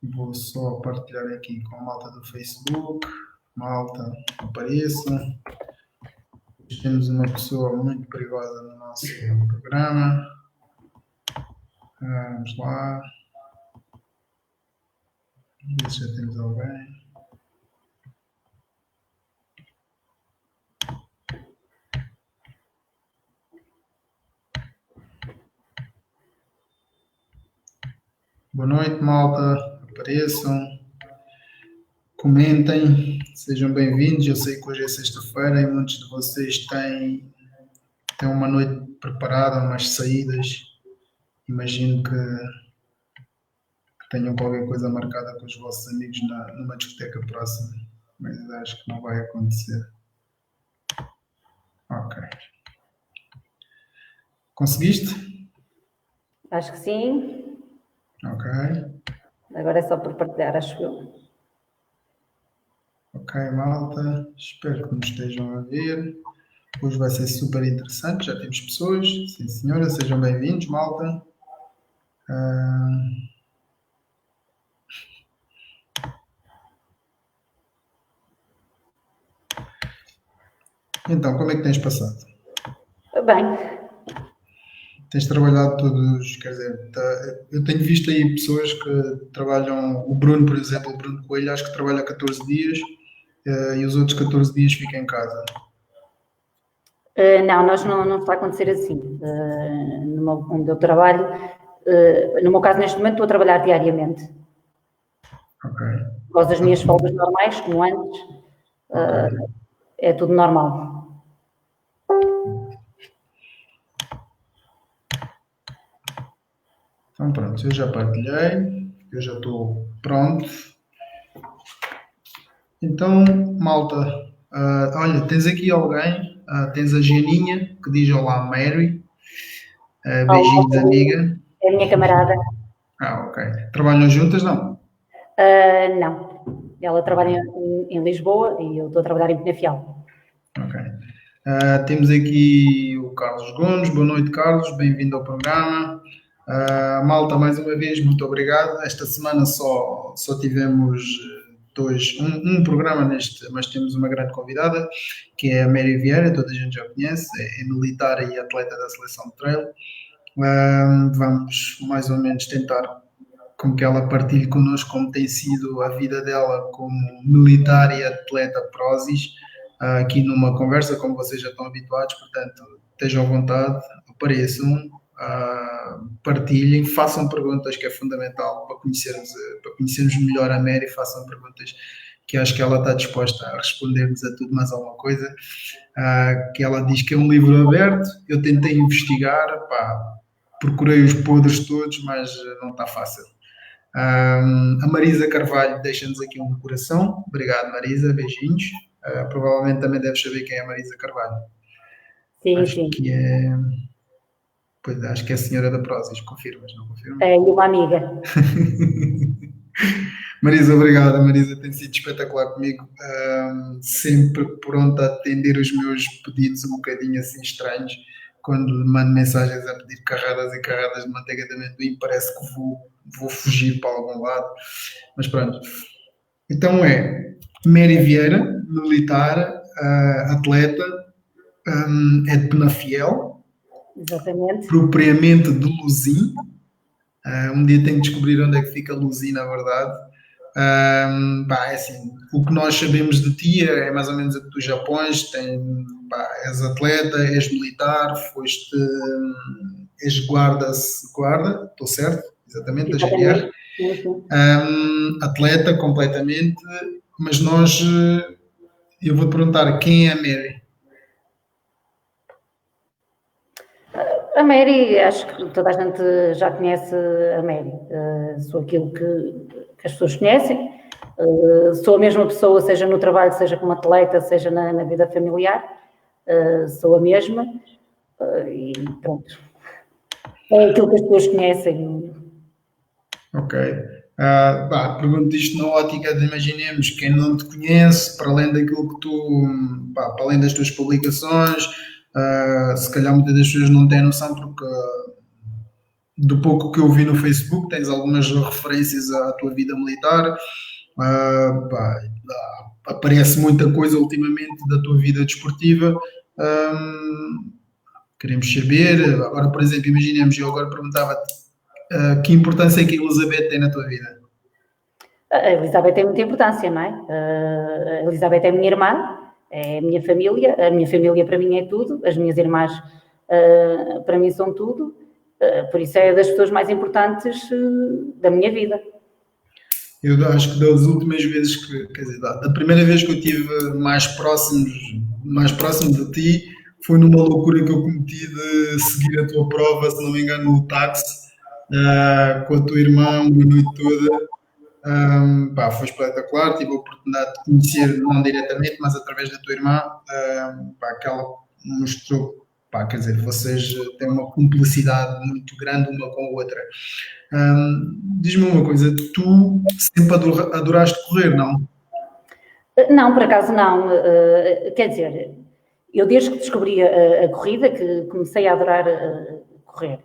Vou só partilhar aqui com a malta do Facebook. Malta, apareçam. Temos uma pessoa muito perigosa no nosso programa. Vamos lá. Ver se já temos alguém. Boa noite, malta. Apareçam. Comentem. Sejam bem-vindos. Eu sei que hoje é sexta-feira e muitos de vocês têm uma noite preparada, umas saídas. Imagino que tenham qualquer coisa marcada com os vossos amigos numa discoteca próxima, mas acho que não vai acontecer. Ok. Conseguiste? Acho que sim. Ok. Agora é só por partilhar, acho eu. Ok, malta. Espero que nos estejam a ver. Hoje vai ser super interessante. Já temos pessoas. Sim, senhora. Sejam bem-vindos, malta. Então, como é que tens passado? Bem, Tens trabalhado todos, quer dizer, eu tenho visto aí pessoas que trabalham, o Bruno, por exemplo, o Bruno Coelho, acho que trabalha 14 dias e os outros 14 dias fica em casa. não, nós não está a acontecer assim. Onde eu trabalho, no meu caso, neste momento, estou a trabalhar diariamente. Ok. Por causa das minhas folgas normais, como antes, é tudo normal. Então pronto, eu já partilhei, eu já estou pronto. Então, malta, olha, tens aqui alguém, tens a Janinha, que diz olá, Mary. Beijinhos, amiga. É a minha camarada. Ok. Trabalham juntas, não? Não. Ela trabalha em Lisboa e eu estou a trabalhar em Penafiel. Ok. Temos aqui o Carlos Gomes. Boa noite, Carlos. Bem-vindo ao programa. Malta, mais uma vez, muito obrigado. Esta semana só tivemos um programa neste, mas temos uma grande convidada, que é a Mary Vieira, toda a gente já conhece, é militar e atleta da seleção de trail. Vamos mais ou menos tentar com que ela partilhe connosco como tem sido a vida dela como militar e atleta Prozis, aqui numa conversa, como vocês já estão habituados, portanto, estejam à vontade, apareçam, partilhem, façam perguntas, que é fundamental para conhecermos melhor a Mary, façam perguntas que acho que ela está disposta a responder-nos a tudo mais alguma coisa, que ela diz que é um livro aberto, eu tentei investigar, procurei os podres todos, mas não está fácil. A Marisa Carvalho deixa-nos aqui um coração. Obrigado, Marisa. Beijinhos. Provavelmente também deves saber quem é a Marisa Carvalho. Sim, Acho sim. que é. Pois acho que é a senhora da Prozis. Confirmas, não confirmas? É, e uma amiga. Marisa, obrigado. A Marisa tem sido espetacular comigo. Sempre pronta a atender os meus pedidos um bocadinho assim estranhos. Quando mando mensagens a pedir carradas e carradas de manteiga de amendoim, parece que vou fugir para algum lado. Mas pronto. Então é Mary Vieira, militar, atleta, é de Penafiel, Exatamente. propriamente de Luzim. Um dia tenho que descobrir onde é que fica Luzim, na verdade. É assim, o que nós sabemos de ti é mais ou menos o que tu já pões, és atleta, és militar, és guarda, estou certo? Exatamente, da GNR. Sim, sim. Atleta completamente, mas eu vou-te perguntar quem é a Mary? A Mary, acho que toda a gente já conhece a Mary. Sou aquilo que as pessoas conhecem. Sou a mesma pessoa, seja no trabalho, seja como atleta, seja na vida familiar. Sou a mesma. E pronto. É aquilo que as pessoas conhecem. Ok. Pergunto isto na ótica de imaginemos quem não te conhece, para além daquilo que para além das tuas publicações, se calhar muitas das pessoas não têm noção porque do pouco que eu vi no Facebook, tens algumas referências à tua vida militar. Pá, aparece muita coisa ultimamente da tua vida desportiva. Queremos saber. Agora, por exemplo, imaginemos, eu agora perguntava-te que importância é que a Elizabeth tem na tua vida? A Elizabeth tem muita importância, não é? A Elizabeth é a minha irmã, é a minha família para mim é tudo, as minhas irmãs para mim são tudo, por isso é das pessoas mais importantes da minha vida. Eu acho que das últimas vezes quer dizer, da primeira vez que eu estive mais próximo de ti, foi numa loucura que eu cometi de seguir a tua prova, se não me engano, no táxi, com a tua irmã, uma noite toda. Pá, foi espetacular, tive a oportunidade de conhecer, não diretamente, mas através da tua irmã, pá, que ela mostrou, pá, quer dizer, vocês têm uma cumplicidade muito grande uma com a outra. Diz-me uma coisa, tu sempre adoraste correr, não? Não, por acaso não. Quer dizer, eu desde que descobri a corrida, que comecei a adorar correr.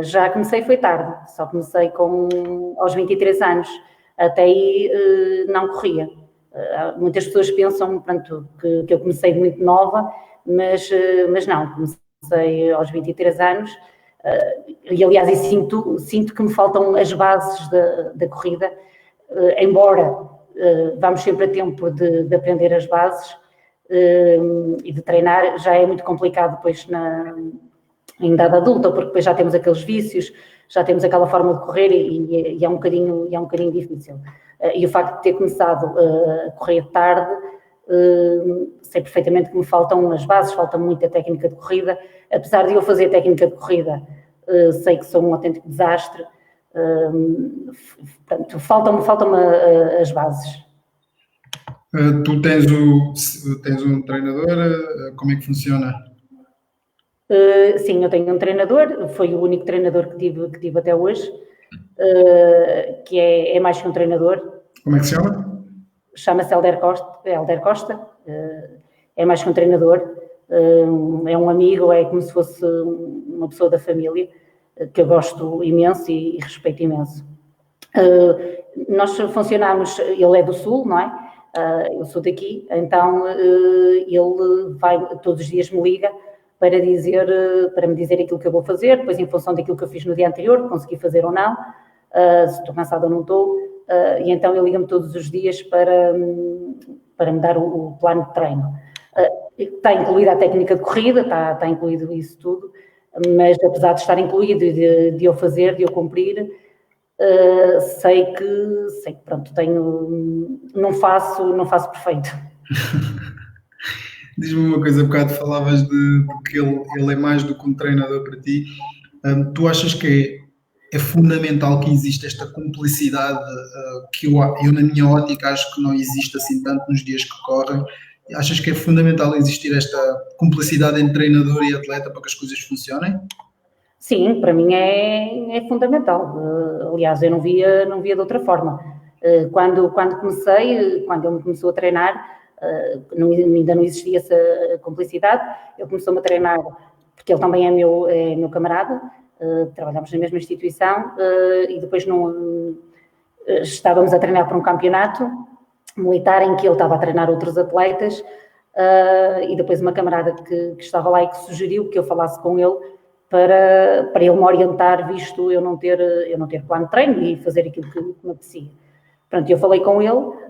Já comecei foi tarde, só comecei aos 23 anos. Até aí não corria. Muitas pessoas pensam, pronto, que eu comecei muito nova, mas não, comecei aos 23 anos. E aliás, sinto que me faltam as bases da corrida, embora vamos sempre a tempo de aprender as bases e de treinar, já é muito complicado depois em idade adulta, porque depois já temos aqueles vícios, já temos aquela forma de correr e é um bocadinho difícil. E o facto de ter começado a correr tarde, sei perfeitamente que me faltam as bases, falta muita técnica de corrida. Apesar de eu fazer técnica de corrida, sei que sou um autêntico desastre. Portanto, faltam-me as bases. Tu tens um treinador, como é que funciona? Sim, eu tenho um treinador, foi o único treinador que tive até hoje, que é mais que um treinador. Como é que se chama? Chama-se Helder Costa, é mais que um treinador, é um amigo, é como se fosse uma pessoa da família, que eu gosto imenso e respeito imenso. Nós funcionamos, ele é do Sul, não é? Eu sou daqui, então ele todos os dias me liga para me dizer aquilo que eu vou fazer, depois em função daquilo que eu fiz no dia anterior, consegui fazer ou não, se estou cansada ou não estou, e então ele liga-me todos os dias para me dar o plano de treino. Está incluída a técnica de corrida, está incluído isso tudo, mas apesar de estar incluído e de eu fazer, de eu cumprir, sei que pronto, não faço perfeito. Diz-me uma coisa, há bocado falavas de que ele é mais do que um treinador para ti. Tu achas que é fundamental que exista esta cumplicidade que eu, na minha ótica, acho que não existe assim tanto nos dias que correm. Achas que é fundamental existir esta cumplicidade entre treinador e atleta para que as coisas funcionem? Sim, para mim é fundamental. Aliás, eu não via de outra forma. Quando comecei, quando ele me começou a treinar, ainda não existia essa cumplicidade. Ele começou-me a treinar, porque ele também é meu camarada, trabalhamos na mesma instituição, e depois estávamos a treinar para um campeonato militar em que ele estava a treinar outros atletas, e depois uma camarada que estava lá e que sugeriu que eu falasse com ele para ele me orientar, visto eu não ter plano de treino e fazer aquilo que me apetecia. Pronto, eu falei com ele,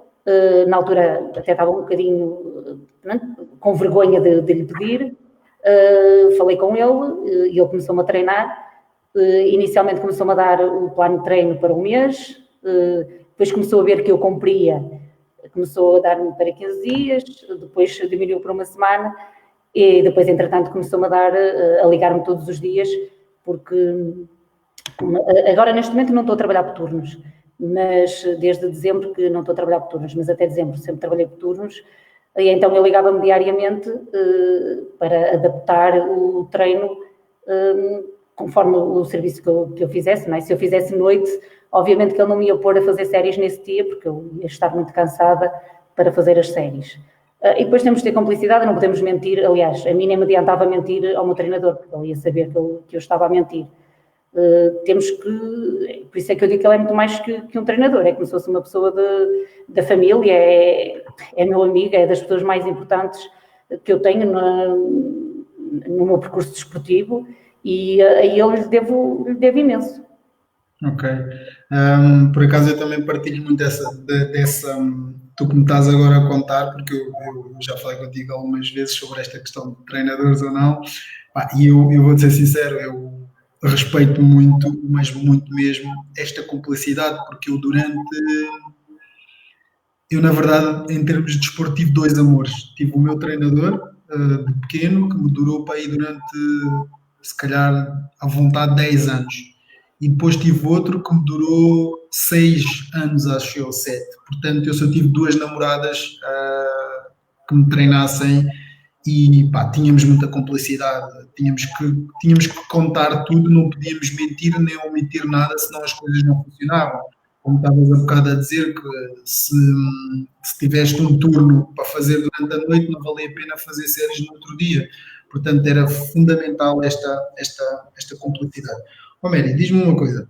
na altura até estava um bocadinho com vergonha de lhe pedir, falei com ele e ele começou-me a treinar. Inicialmente começou-me a dar o plano de treino para um mês, depois começou a ver que eu cumpria, começou a dar-me para 15 dias, depois diminuiu para uma semana e depois, entretanto, começou-me a ligar-me todos os dias, porque agora neste momento não estou a trabalhar por turnos, mas desde dezembro que não estou a trabalhar por turnos, mas até dezembro sempre trabalhei por turnos, e então eu ligava-me diariamente para adaptar o treino conforme o serviço que eu fizesse, não é? Se eu fizesse noite, obviamente que ele não me ia pôr a fazer séries nesse dia, porque eu ia estar muito cansada para fazer as séries. E depois temos de ter cumplicidade, não podemos mentir. Aliás, a mim nem me adiantava mentir ao meu treinador, porque ele ia saber que eu estava a mentir. Temos que, por isso é que eu digo que ele é muito mais que um treinador, é como se fosse uma pessoa da família, é meu amigo, é das pessoas mais importantes que eu tenho no meu percurso desportivo, e a ele lhe devo imenso. Ok. Por acaso eu também partilho muito tu que me estás agora a contar, porque eu já falei contigo algumas vezes sobre esta questão de treinadores ou não. Pá, e eu vou-te ser sincero, eu respeito muito, mas muito mesmo, esta cumplicidade, porque eu na verdade, em termos de desporto, tive dois amores. Tive o meu treinador, de pequeno, que me durou para aí durante, se calhar, à vontade, 10 anos. E depois tive outro que me durou 6 anos, acho eu, 7. Portanto, eu só tive duas namoradas, que me treinassem e pá, tínhamos muita complicidade, tínhamos que contar tudo, não podíamos mentir nem omitir nada, senão as coisas não funcionavam. Como estavas há bocado a dizer, que se tiveste um turno para fazer durante a noite, não valia a pena fazer séries no outro dia. Portanto, era fundamental esta complicidade. Ó Mary, diz-me uma coisa.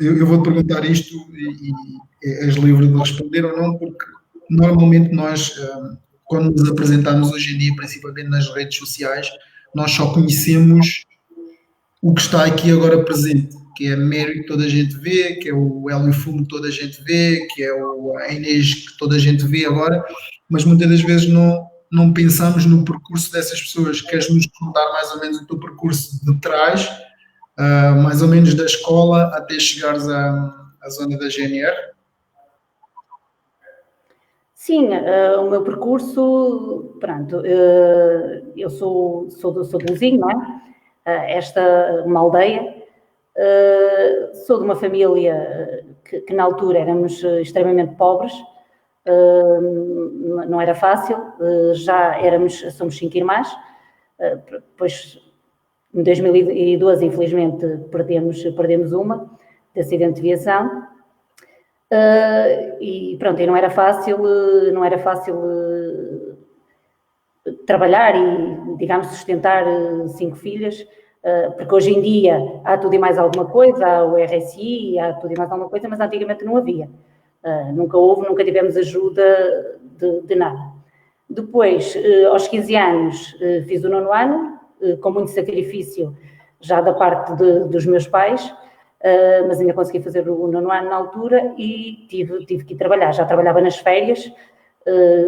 Eu vou-te perguntar isto e és livre de responder ou não, porque normalmente nós, quando nos apresentamos hoje em dia, principalmente nas redes sociais, nós só conhecemos o que está aqui agora presente, que é a Mary que toda a gente vê, que é o Hélio Fumo que toda a gente vê, que é a Inês que toda a gente vê agora, mas muitas das vezes não pensamos no percurso dessas pessoas. Queres-nos contar mais ou menos o teu percurso de trás, mais ou menos da escola até chegares à zona da GNR? Sim, o meu percurso, pronto, eu sou de Luzinho, não é? Uma aldeia, sou de uma família que na altura éramos extremamente pobres, não era fácil, somos 5 irmãs, depois em 2012 infelizmente perdemos uma, de acidente de viação, e pronto, e não era fácil trabalhar e, digamos, sustentar 5 filhas, porque hoje em dia há tudo e mais alguma coisa, há o RSI, há tudo e mais alguma coisa, mas antigamente não havia. Nunca tivemos ajuda de nada. Depois, aos 15 anos, fiz o 9º ano, com muito sacrifício já da parte dos meus pais, mas ainda consegui fazer o 9º ano na altura e tive que ir trabalhar. Já trabalhava nas férias,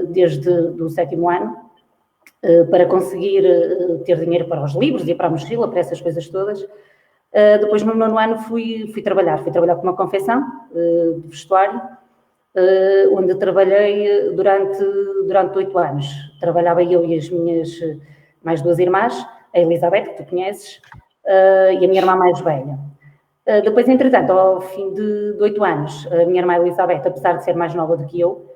desde o 7º ano, para conseguir ter dinheiro para os livros e para a mochila, para essas coisas todas. Depois, no 9º ano, fui trabalhar com uma confecção de vestuário, onde trabalhei durante 8 anos. Trabalhava eu e as minhas mais 2 irmãs, a Elizabeth, que tu conheces, e a minha irmã mais velha. Depois, entretanto, ao fim de 8 anos, a minha irmã Elizabeth, apesar de ser mais nova do que eu,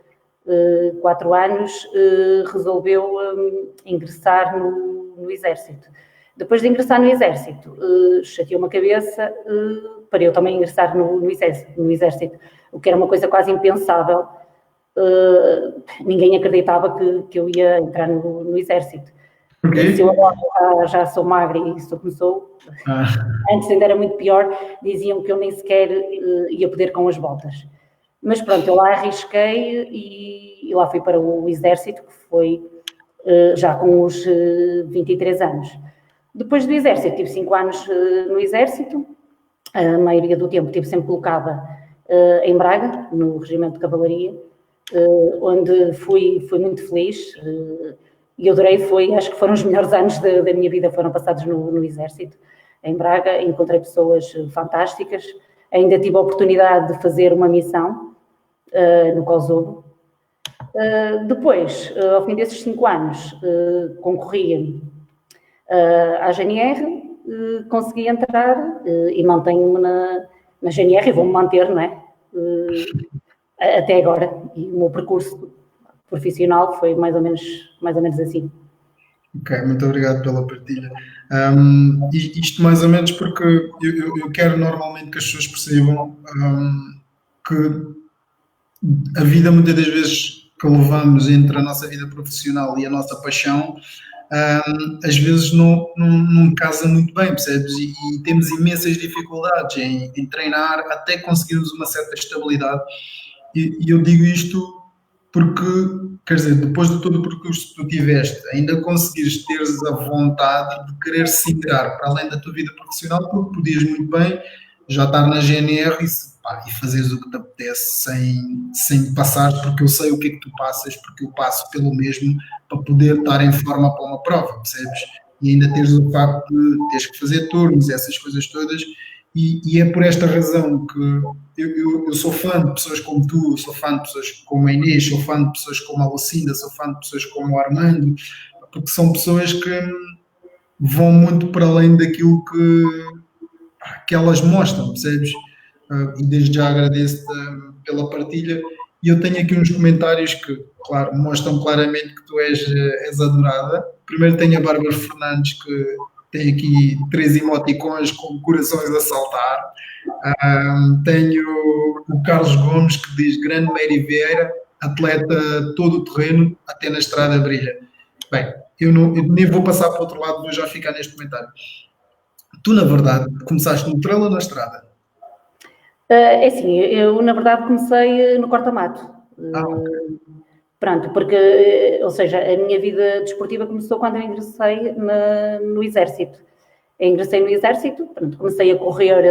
4 anos, resolveu ingressar no Exército. Depois de ingressar no Exército, chateou-me a cabeça para eu também ingressar no Exército, o que era uma coisa quase impensável. Ninguém acreditava que eu ia entrar no Exército. Se eu agora já sou magra e sou como sou, antes ainda era muito pior, diziam que eu nem sequer ia poder com as botas. Mas pronto, eu lá arrisquei e lá fui para o Exército, que foi já com os 23 anos. Depois do Exército, tive 5 anos no Exército, a maioria do tempo estive sempre colocada em Braga, no Regimento de Cavalaria, onde fui muito feliz e adorei, acho que foram os melhores anos da minha vida, foram passados no Exército, em Braga. Encontrei pessoas fantásticas, ainda tive a oportunidade de fazer uma missão no Kosovo. Depois, ao fim desses 5 anos, concorri à GNR, consegui entrar e mantenho-me na GNR e vou-me manter, não é? Até agora. E o meu percurso profissional foi mais ou menos assim. Ok, muito obrigado pela partilha. Isto mais ou menos porque eu quero normalmente que as pessoas percebam que a vida, muitas das vezes, que levamos entre a nossa vida profissional e a nossa paixão, às vezes não casa muito bem, percebes? E temos imensas dificuldades em treinar até conseguirmos uma certa estabilidade. E eu digo isto porque, quer dizer, depois de todo o percurso que tu tiveste, ainda conseguires teres a vontade de querer se integrar para além da tua vida profissional, porque podias muito bem já estar na GNR e fazeres o que te apetece sem passares, porque eu sei o que é que tu passas, porque eu passo pelo mesmo para poder estar em forma para uma prova, percebes? E ainda teres o facto de teres que fazer turnos, essas coisas todas, e é por esta razão que eu sou fã de pessoas como tu, sou fã de pessoas como a Inês, sou fã de pessoas como a Lucinda, sou fã de pessoas como o Armando, porque são pessoas que vão muito para além daquilo que elas mostram, percebes? E desde já agradeço-te pela partilha. E eu tenho aqui uns comentários que, claro, mostram claramente que tu és adorada. Primeiro tenho a Bárbara Fernandes, que tem aqui 3 emoticons com corações a saltar. Tenho o Carlos Gomes, que diz grande Meire Vieira, atleta todo o terreno, até na estrada brilha. Bem, eu nem vou passar para o outro lado, vou já ficar neste comentário. Tu, na verdade, começaste no trail ou na estrada? É assim, eu na verdade comecei no corta-mato. Ok. Pronto, porque, ou seja, a minha vida desportiva começou quando eu ingressei no Exército. Eu ingressei no Exército, pronto, comecei a correr,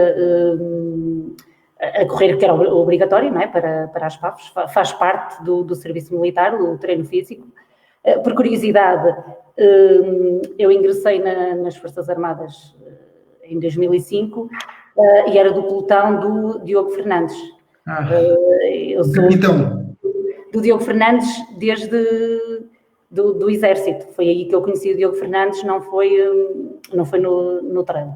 que era obrigatório, não é, para as PAFs, faz parte do serviço militar, o treino físico. Por curiosidade, eu ingressei nas Forças Armadas em 2005 e era do pelotão do Diogo Fernandes. Eu sou do Diogo Fernandes desde do Exército. Foi aí que eu conheci o Diogo Fernandes, não foi no treino.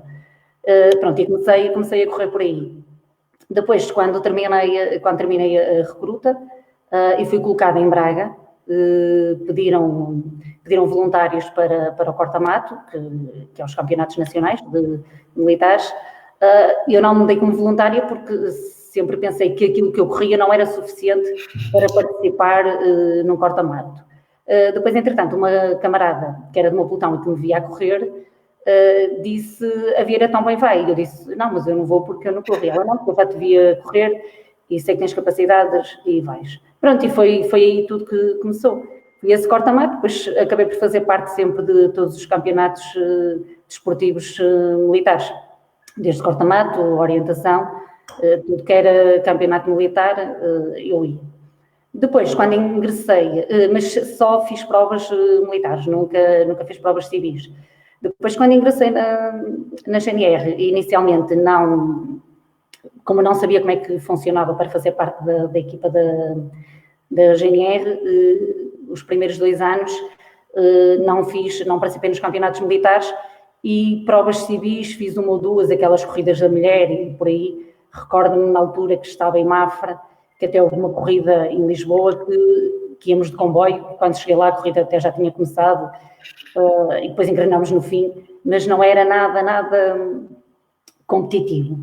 Pronto, e comecei a correr por aí. Depois, quando terminei a recruta, e fui colocada em Braga, pediram voluntários para o corta-mato, que é os campeonatos nacionais de militares. Eu não me dei como voluntária porque sempre pensei que aquilo que eu corria não era suficiente para participar num corta-mato. Depois, entretanto, uma camarada que era de meu pelotão e que me via a correr, disse, a Vieira tão bem vai. E eu disse, não, mas eu não vou porque eu não corro. E ela, não, porque eu já te via correr e sei que tens capacidades e vais. Pronto, e foi aí tudo que começou. E esse corta-mato, depois acabei por fazer parte sempre de todos os campeonatos desportivos militares. Desde corta-mato, orientação, tudo que era campeonato militar, eu ia. Depois, quando ingressei, mas só fiz provas militares, nunca fiz provas civis. Depois, quando ingressei na GNR, inicialmente como não sabia como é que funcionava para fazer parte da equipa da GNR, os primeiros 2 anos não participei nos campeonatos militares e provas civis, fiz 1 ou 2, aquelas corridas da mulher e por aí. Recordo-me na altura que estava em Mafra, que até houve uma corrida em Lisboa que íamos de comboio, quando cheguei lá a corrida até já tinha começado e depois engrenámos no fim, mas não era nada competitivo.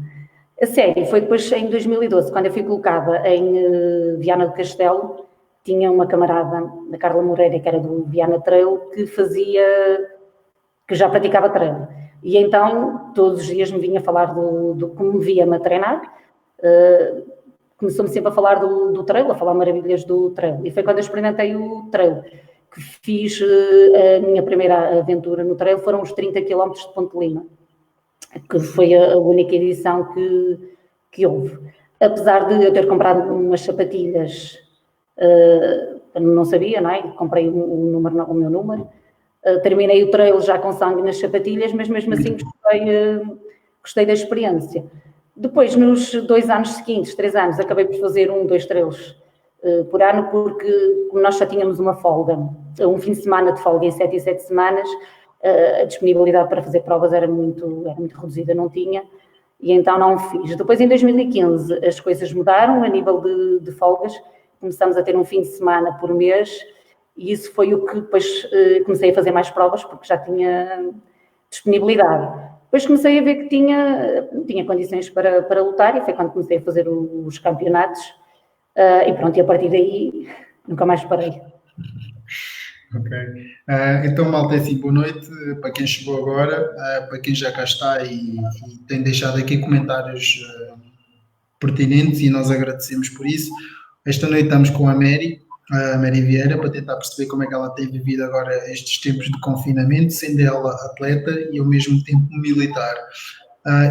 A sério, foi depois em 2012, quando eu fui colocada em Viana do Castelo, tinha uma camarada, a Carla Moreira, que era do Viana Trail, que já praticava trail. E então, todos os dias me vinha falar do como me via-me a treinar, começou-me sempre a falar do trail, a falar maravilhas do trail. E foi quando eu experimentei o trail, que fiz a minha primeira aventura no trail, foram os 30 km de Ponte Lima, que foi a única edição que houve. Apesar de eu ter comprado umas sapatilhas, não sabia, não é? Comprei o meu número, terminei o trail já com sangue nas sapatilhas, mas mesmo assim gostei da experiência. Depois, nos 2 anos seguintes, 3 anos, acabei por fazer 1, 2 trails por ano, porque como nós já tínhamos uma folga, um fim de semana de folga em 7 e 7 semanas, a disponibilidade para fazer provas era muito reduzida, não tinha, e então não fiz. Depois, em 2015, as coisas mudaram a nível de folgas, começamos a ter um fim de semana por mês, e isso foi o que depois comecei a fazer mais provas, porque já tinha disponibilidade. Depois comecei a ver que tinha condições para lutar, e foi quando comecei a fazer os campeonatos, e pronto, e a partir daí nunca mais parei. Ok. Então, malta, é assim, boa noite para quem chegou agora, para quem já cá está e tem deixado aqui comentários pertinentes e nós agradecemos por isso. Esta noite estamos com a Mary Vieira, para tentar perceber como é que ela tem vivido agora estes tempos de confinamento, sendo ela atleta e ao mesmo tempo militar.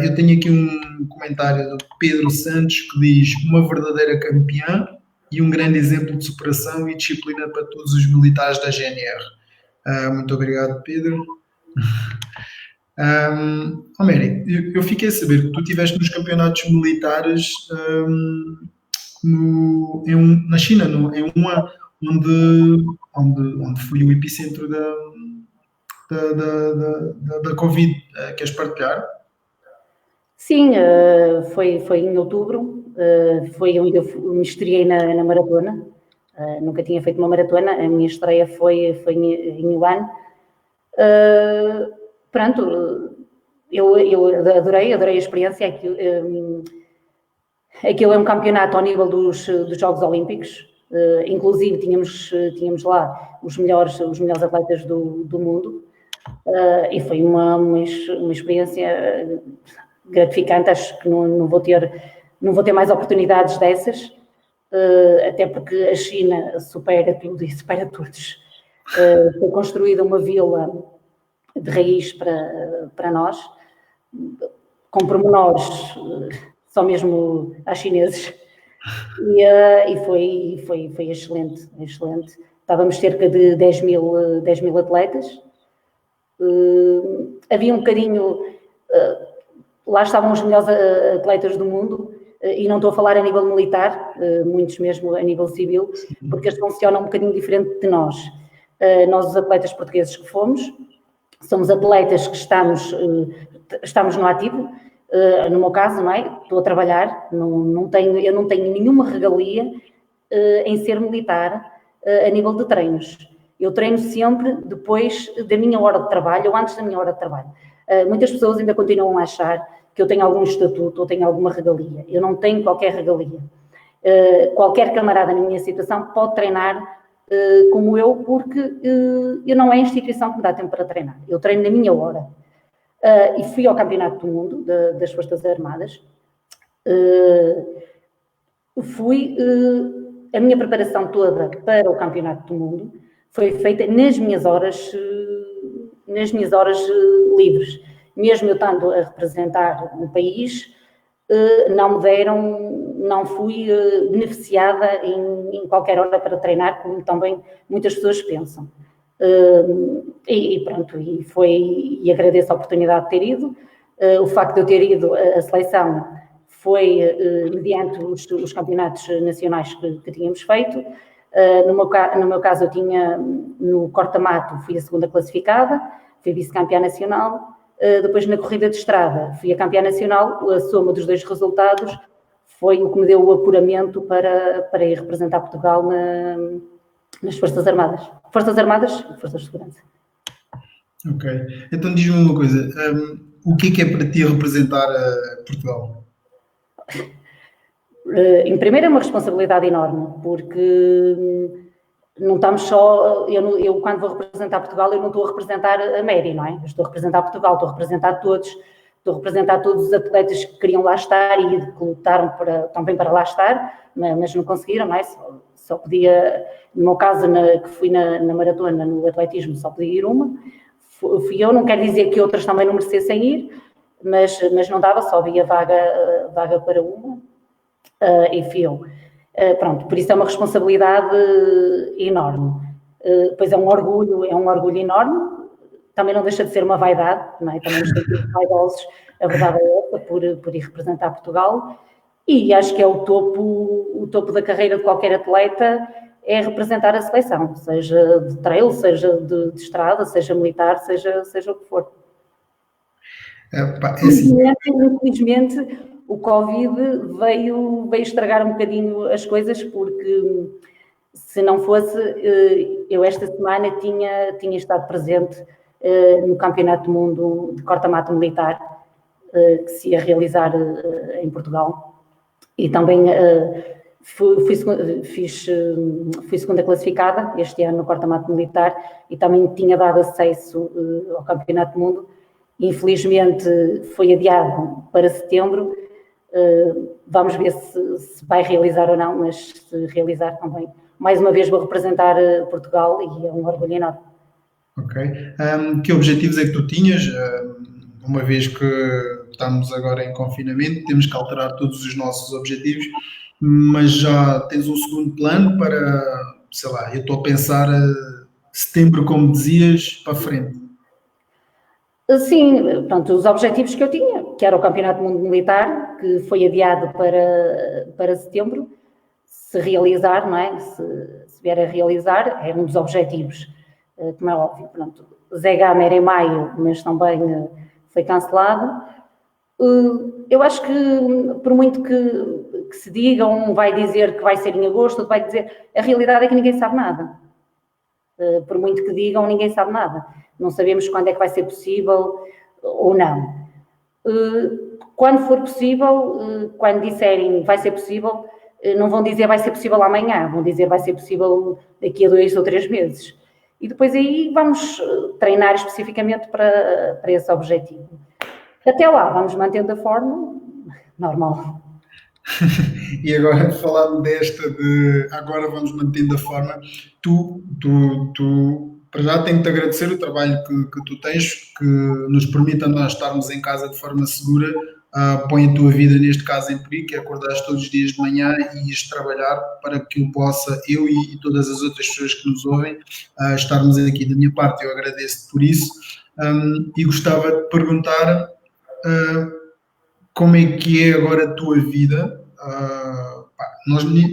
Eu tenho aqui um comentário do Pedro Santos que diz: uma verdadeira campeã e um grande exemplo de superação e disciplina para todos os militares da GNR. Muito obrigado, Pedro. Mary, eu fiquei a saber que tu estiveste nos campeonatos militares na China, em uma onde foi o epicentro da Covid. Queres partilhar? Sim, foi em outubro, foi onde eu me estreiei na maratona. Nunca tinha feito uma maratona, a minha estreia foi em Yuan. Pronto, eu adorei a experiência. Aquilo é um campeonato ao nível dos Jogos Olímpicos. Inclusive tínhamos lá os melhores atletas do mundo. E foi uma experiência gratificante. Acho que não vou ter mais oportunidades dessas, até porque a China supera tudo e supera todos. Foi construída uma vila de raiz para nós, com pormenores só mesmo às chineses, e foi excelente. Estávamos cerca de 10 mil atletas. Havia um bocadinho, lá estavam os melhores atletas do mundo, e não estou a falar a nível militar, muitos mesmo a nível civil, porque eles funcionam um bocadinho diferente de nós. Nós, os atletas portugueses que fomos, somos atletas que estamos no ativo. No meu caso, não é? Estou a trabalhar, eu não tenho nenhuma regalia em ser militar a nível de treinos. Eu treino sempre depois da minha hora de trabalho ou antes da minha hora de trabalho. Muitas pessoas ainda continuam a achar que eu tenho algum estatuto ou tenho alguma regalia. Eu não tenho qualquer regalia. Qualquer camarada na minha situação pode treinar como eu, porque eu não é a instituição que me dá tempo para treinar. Eu treino na minha hora. E fui ao Campeonato do Mundo das Forças Armadas. A minha preparação toda para o Campeonato do Mundo foi feita nas minhas horas livres. Mesmo eu estando a representar um país, não fui beneficiada em qualquer hora para treinar, como também muitas pessoas pensam. Pronto, e agradeço a oportunidade de ter ido. O facto de eu ter ido à seleção foi mediante os campeonatos nacionais que tínhamos feito. No meu caso, eu tinha no corta-mato, fui a segunda classificada, fui vice-campeã nacional. Depois, na corrida de estrada, fui a campeã nacional. A soma dos dois resultados foi o que me deu o apuramento para ir representar Portugal nas Forças Armadas. Forças Armadas e Forças de Segurança. Ok. Então diz-me uma coisa, o que é para ti representar Portugal? Em primeiro é uma responsabilidade enorme, porque não estamos só... Eu quando vou representar Portugal, eu não estou a representar a Mary, não é? Eu estou a representar Portugal, estou a representar todos, estou a representar todos os atletas que queriam lá estar e que lutaram também para lá estar, mas não conseguiram, não é? Só podia, no meu caso, que fui na maratona, no atletismo, só podia ir uma. Fui eu, não quer dizer que outras também não merecessem ir, mas não dava, só havia vaga para uma, e fui eu. Pronto, por isso é uma responsabilidade enorme. Pois é um orgulho enorme, também não deixa de ser uma vaidade, não é? Também nos sentimos vaidosos, a verdade é essa, por ir representar Portugal, e acho que é o topo da carreira de qualquer atleta, é representar a seleção, seja de trail, seja de estrada, seja militar, seja o que for. Infelizmente, o Covid veio estragar um bocadinho as coisas, porque se não fosse, eu esta semana tinha estado presente no Campeonato do Mundo de corta-mato militar, que se ia realizar em Portugal, e também fui segunda classificada este ano no corta-mato militar e também tinha dado acesso ao Campeonato do Mundo. Infelizmente foi adiado para setembro. Vamos ver se vai realizar ou não, mas se realizar também. Mais uma vez vou representar Portugal e é um orgulho enorme. Ok. Que objetivos é que tu tinhas? Uma vez que estamos agora em confinamento, temos que alterar todos os nossos objetivos, mas já tens um segundo plano para, sei lá, eu estou a pensar setembro, como dizias, para frente. Sim, pronto, os objetivos que eu tinha, que era o Campeonato do Mundo Militar, que foi adiado para setembro, se realizar, não é? Se vier a realizar, é um dos objetivos, como é óbvio. Pronto, Zé Gama era em maio, mas também foi cancelado. Eu acho que, por muito que se diga, um vai dizer que vai ser em agosto, outro vai dizer... A realidade é que ninguém sabe nada. Por muito que digam, ninguém sabe nada. Não sabemos quando é que vai ser possível ou não. Quando for possível, quando disserem vai ser possível, não vão dizer vai ser possível amanhã, vão dizer vai ser possível daqui a 2 ou 3 meses. E depois aí vamos treinar especificamente para esse objetivo. Até lá, vamos mantendo a forma normal. E agora, falando desta de agora vamos mantendo a forma, tu para já tenho que te agradecer o trabalho que tu tens, que nos permite a nós estarmos em casa de forma segura, põe a tua vida, neste caso, em perigo, que é acordares todos os dias de manhã e ires trabalhar para que eu possa, eu e todas as outras pessoas que nos ouvem, estarmos aqui. Da minha parte, eu agradeço-te por isso, e gostava de perguntar como é que é agora a tua vida.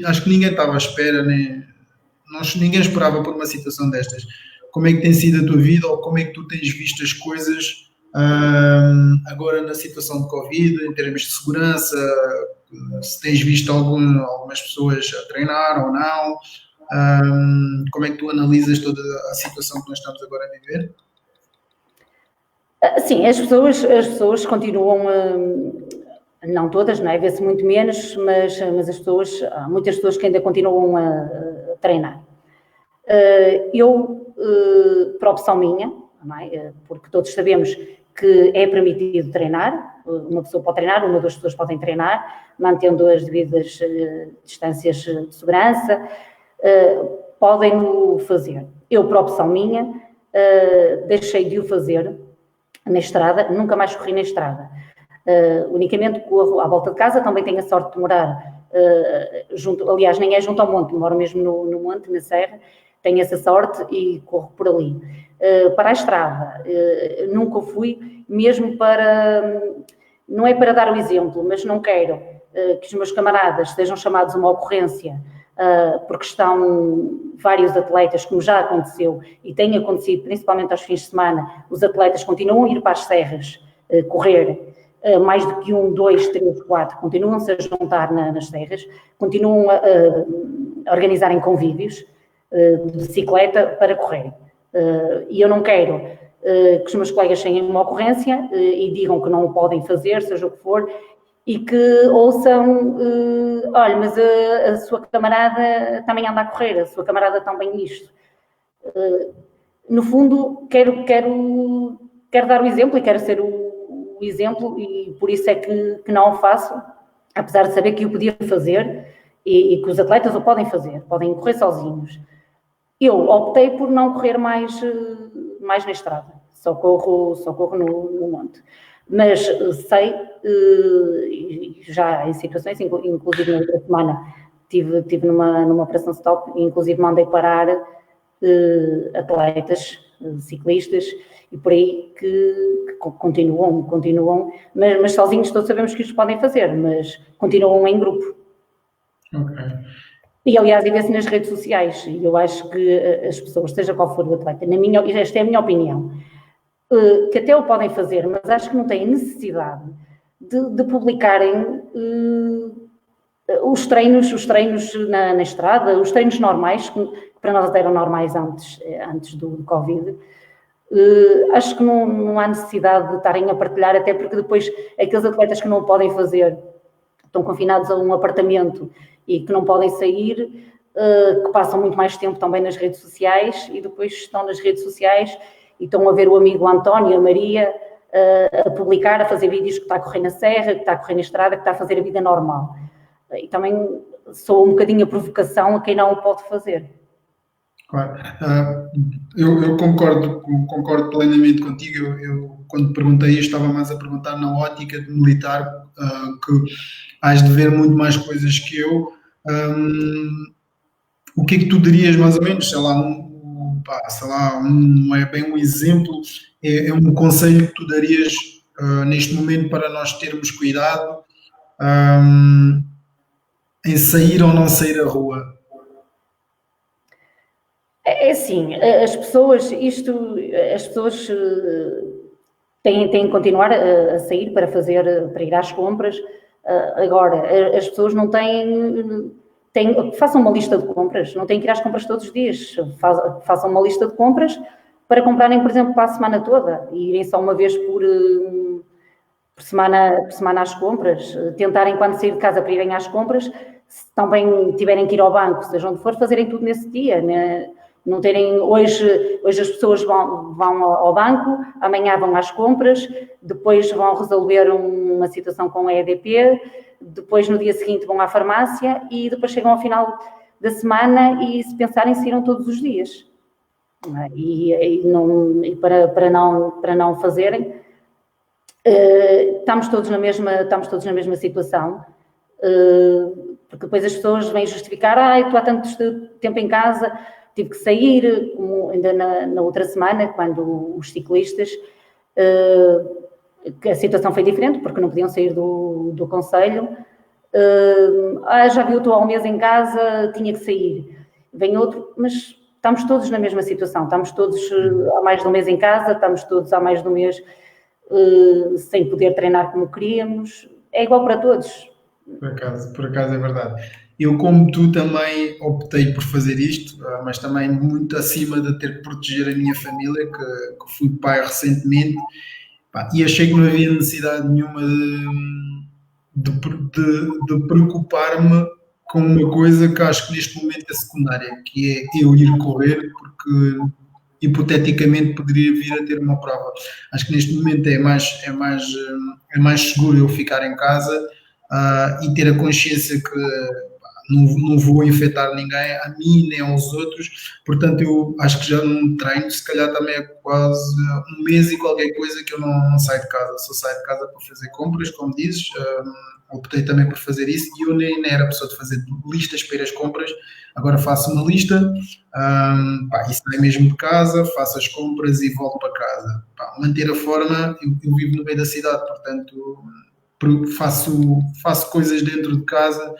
Acho que ninguém estava à espera, ninguém esperava por uma situação destas. Como é que tem sido a tua vida, ou como é que tu tens visto as coisas agora na situação de Covid, em termos de segurança, se tens visto algumas pessoas a treinar ou não, como é que tu analisas toda a situação que nós estamos agora a viver? Sim, as pessoas continuam, não todas, não é? Vê-se muito menos, mas as pessoas, há muitas pessoas que ainda continuam a treinar. Eu, por opção minha, não é? Porque todos sabemos que é permitido treinar, uma pessoa pode treinar, uma ou duas pessoas podem treinar, mantendo as devidas distâncias de segurança, podem o fazer. Eu, por opção minha, deixei de o fazer na estrada, nunca mais corri na estrada. Unicamente corro à volta de casa, também tenho a sorte de morar junto, aliás, nem é junto ao monte, moro mesmo no monte, na serra, tenho essa sorte e corro por ali. Para a estrada, nunca fui, mesmo para, não é para dar o exemplo, mas não quero que os meus camaradas sejam chamados a uma ocorrência, porque estão vários atletas, como já aconteceu, e tem acontecido, principalmente aos fins de semana, os atletas continuam a ir para as serras correr, mais do que 1, 2, 3, 4, continuam-se a juntar nas serras, continuam a organizarem convívios de bicicleta para correr. E eu não quero que os meus colegas tenham uma ocorrência e digam que não o podem fazer, seja o que for, e que ouçam, olha, mas a sua camarada também anda a correr, a sua camarada também isto. No fundo, quero dar o exemplo e quero ser o exemplo, e por isso é que não o faço, apesar de saber que o podia fazer e que os atletas o podem fazer, podem correr sozinhos. Eu optei por não correr mais na estrada, só corro no monte. Mas sei, já em situações, inclusive na outra semana, estive numa operação stop, e inclusive mandei parar atletas, ciclistas, e por aí que continuam, mas sozinhos todos sabemos que isto podem fazer, mas continuam em grupo. Ok. E, aliás, vê-se nas redes sociais, e eu acho que as pessoas, seja qual for o atleta, esta é a minha opinião, que até o podem fazer, mas acho que não têm necessidade de publicarem os treinos na estrada, os treinos normais, que para nós eram normais antes do Covid. Acho que não há necessidade de estarem a partilhar, até porque depois aqueles atletas que não o podem fazer estão confinados a um apartamento e que não podem sair, que passam muito mais tempo também nas redes sociais e depois estão nas redes sociais e estão a ver o amigo António, a Maria, a publicar, a fazer vídeos que está a correr na serra, que está a correr na estrada, que está a fazer a vida normal. E também sou um bocadinho a provocação a quem não o pode fazer. Claro. Eu concordo plenamente contigo. Eu, quando perguntei isto, estava mais a perguntar na ótica de militar, que has de ver muito mais coisas que eu. O que é que tu dirias mais ou menos? Não é bem um exemplo, é um conselho que tu darias neste momento para nós termos cuidado em sair ou não sair à rua? É assim, as pessoas têm que continuar a sair para ir às compras. Agora, as pessoas não façam uma lista de compras, não têm que ir às compras todos os dias. Façam uma lista de compras para comprarem, por exemplo, para a semana toda e irem só uma vez por semana às compras. Tentarem, quando sair de casa para irem às compras, se também tiverem que ir ao banco, seja onde for, fazerem tudo nesse dia, né? Não terem, hoje as pessoas vão ao banco, amanhã vão às compras, depois vão resolver uma situação com a EDP, depois no dia seguinte vão à farmácia e depois chegam ao final da semana e, se pensarem, saíram todos os dias. E para não fazerem, estamos todos na mesma situação, porque depois as pessoas vêm justificar, estou há tanto tempo em casa, tive que sair, como ainda na outra semana, quando os ciclistas, a situação foi diferente, porque não podiam sair do concelho. Já viu, estou há um mês em casa, tinha que sair. Vem outro, mas estamos todos na mesma situação, estamos todos há mais de um mês em casa, estamos todos há mais de um mês sem poder treinar como queríamos. É igual para todos. Por acaso é verdade. Eu, como tu, também optei por fazer isto, mas também muito acima de ter que proteger a minha família, que fui pai recentemente, e achei que não havia necessidade nenhuma de preocupar-me com uma coisa que acho que neste momento é secundária, que é eu ir correr, porque hipoteticamente poderia vir a ter uma prova. Acho que neste momento é mais seguro eu ficar em casa e ter a consciência que não vou infectar ninguém, a mim nem aos outros. Portanto, eu acho que já não treino, se calhar também é quase um mês e qualquer coisa que eu não saio de casa. Só saio de casa para fazer compras, como dizes. Optei também por fazer isso e eu nem era a pessoa de fazer listas para ir às compras. Agora faço uma lista e saio mesmo de casa, faço as compras e volto para casa. Manter a forma, eu vivo no meio da cidade, portanto faço coisas dentro de casa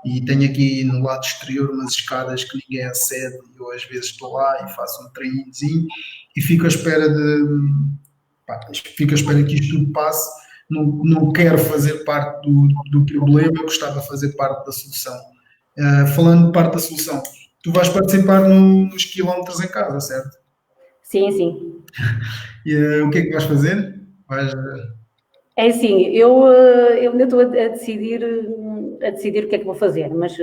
e tenho aqui no lado exterior umas escadas que ninguém acede e eu às vezes estou lá e faço um treininhozinho e fico à espera que isto tudo passe. Não quero fazer parte do problema, gostava de fazer parte da solução. Falando de parte da solução, tu vais participar nos quilómetros em casa, certo? Sim, sim. E o que é que vais fazer? É assim, eu ainda estou a decidir o que é que vou fazer, mas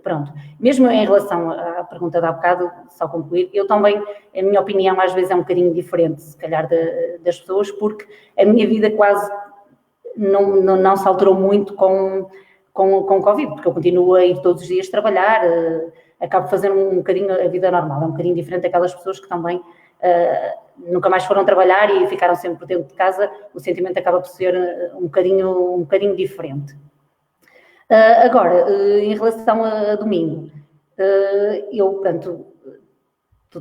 pronto. Mesmo em relação à pergunta de há bocado, só concluir, eu também, a minha opinião às vezes é um bocadinho diferente, se calhar, das pessoas, porque a minha vida quase não se alterou muito com o Covid, porque eu continuo a ir todos os dias trabalhar, acabo de fazer um bocadinho a vida normal, é um bocadinho diferente daquelas pessoas que também nunca mais foram trabalhar e ficaram sempre por dentro de casa. O sentimento acaba por ser um bocadinho diferente. Agora, em relação a domingo, eu, portanto,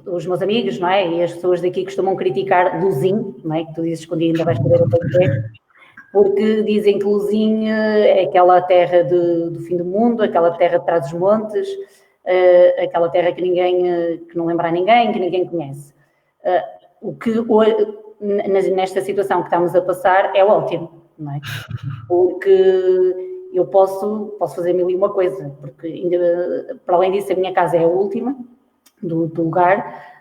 os meus amigos, não é, e as pessoas daqui costumam criticar Luzim, não é, que tu dizes que um dia ainda vais saber o que é, porque dizem que Luzim é aquela terra do fim do mundo, aquela terra de trás dos montes, aquela terra que não lembra a ninguém, que ninguém conhece. O que nesta situação que estamos a passar é ótimo, não é? Porque eu posso fazer mil e uma coisa, porque ainda, para além disso, a minha casa é a última do lugar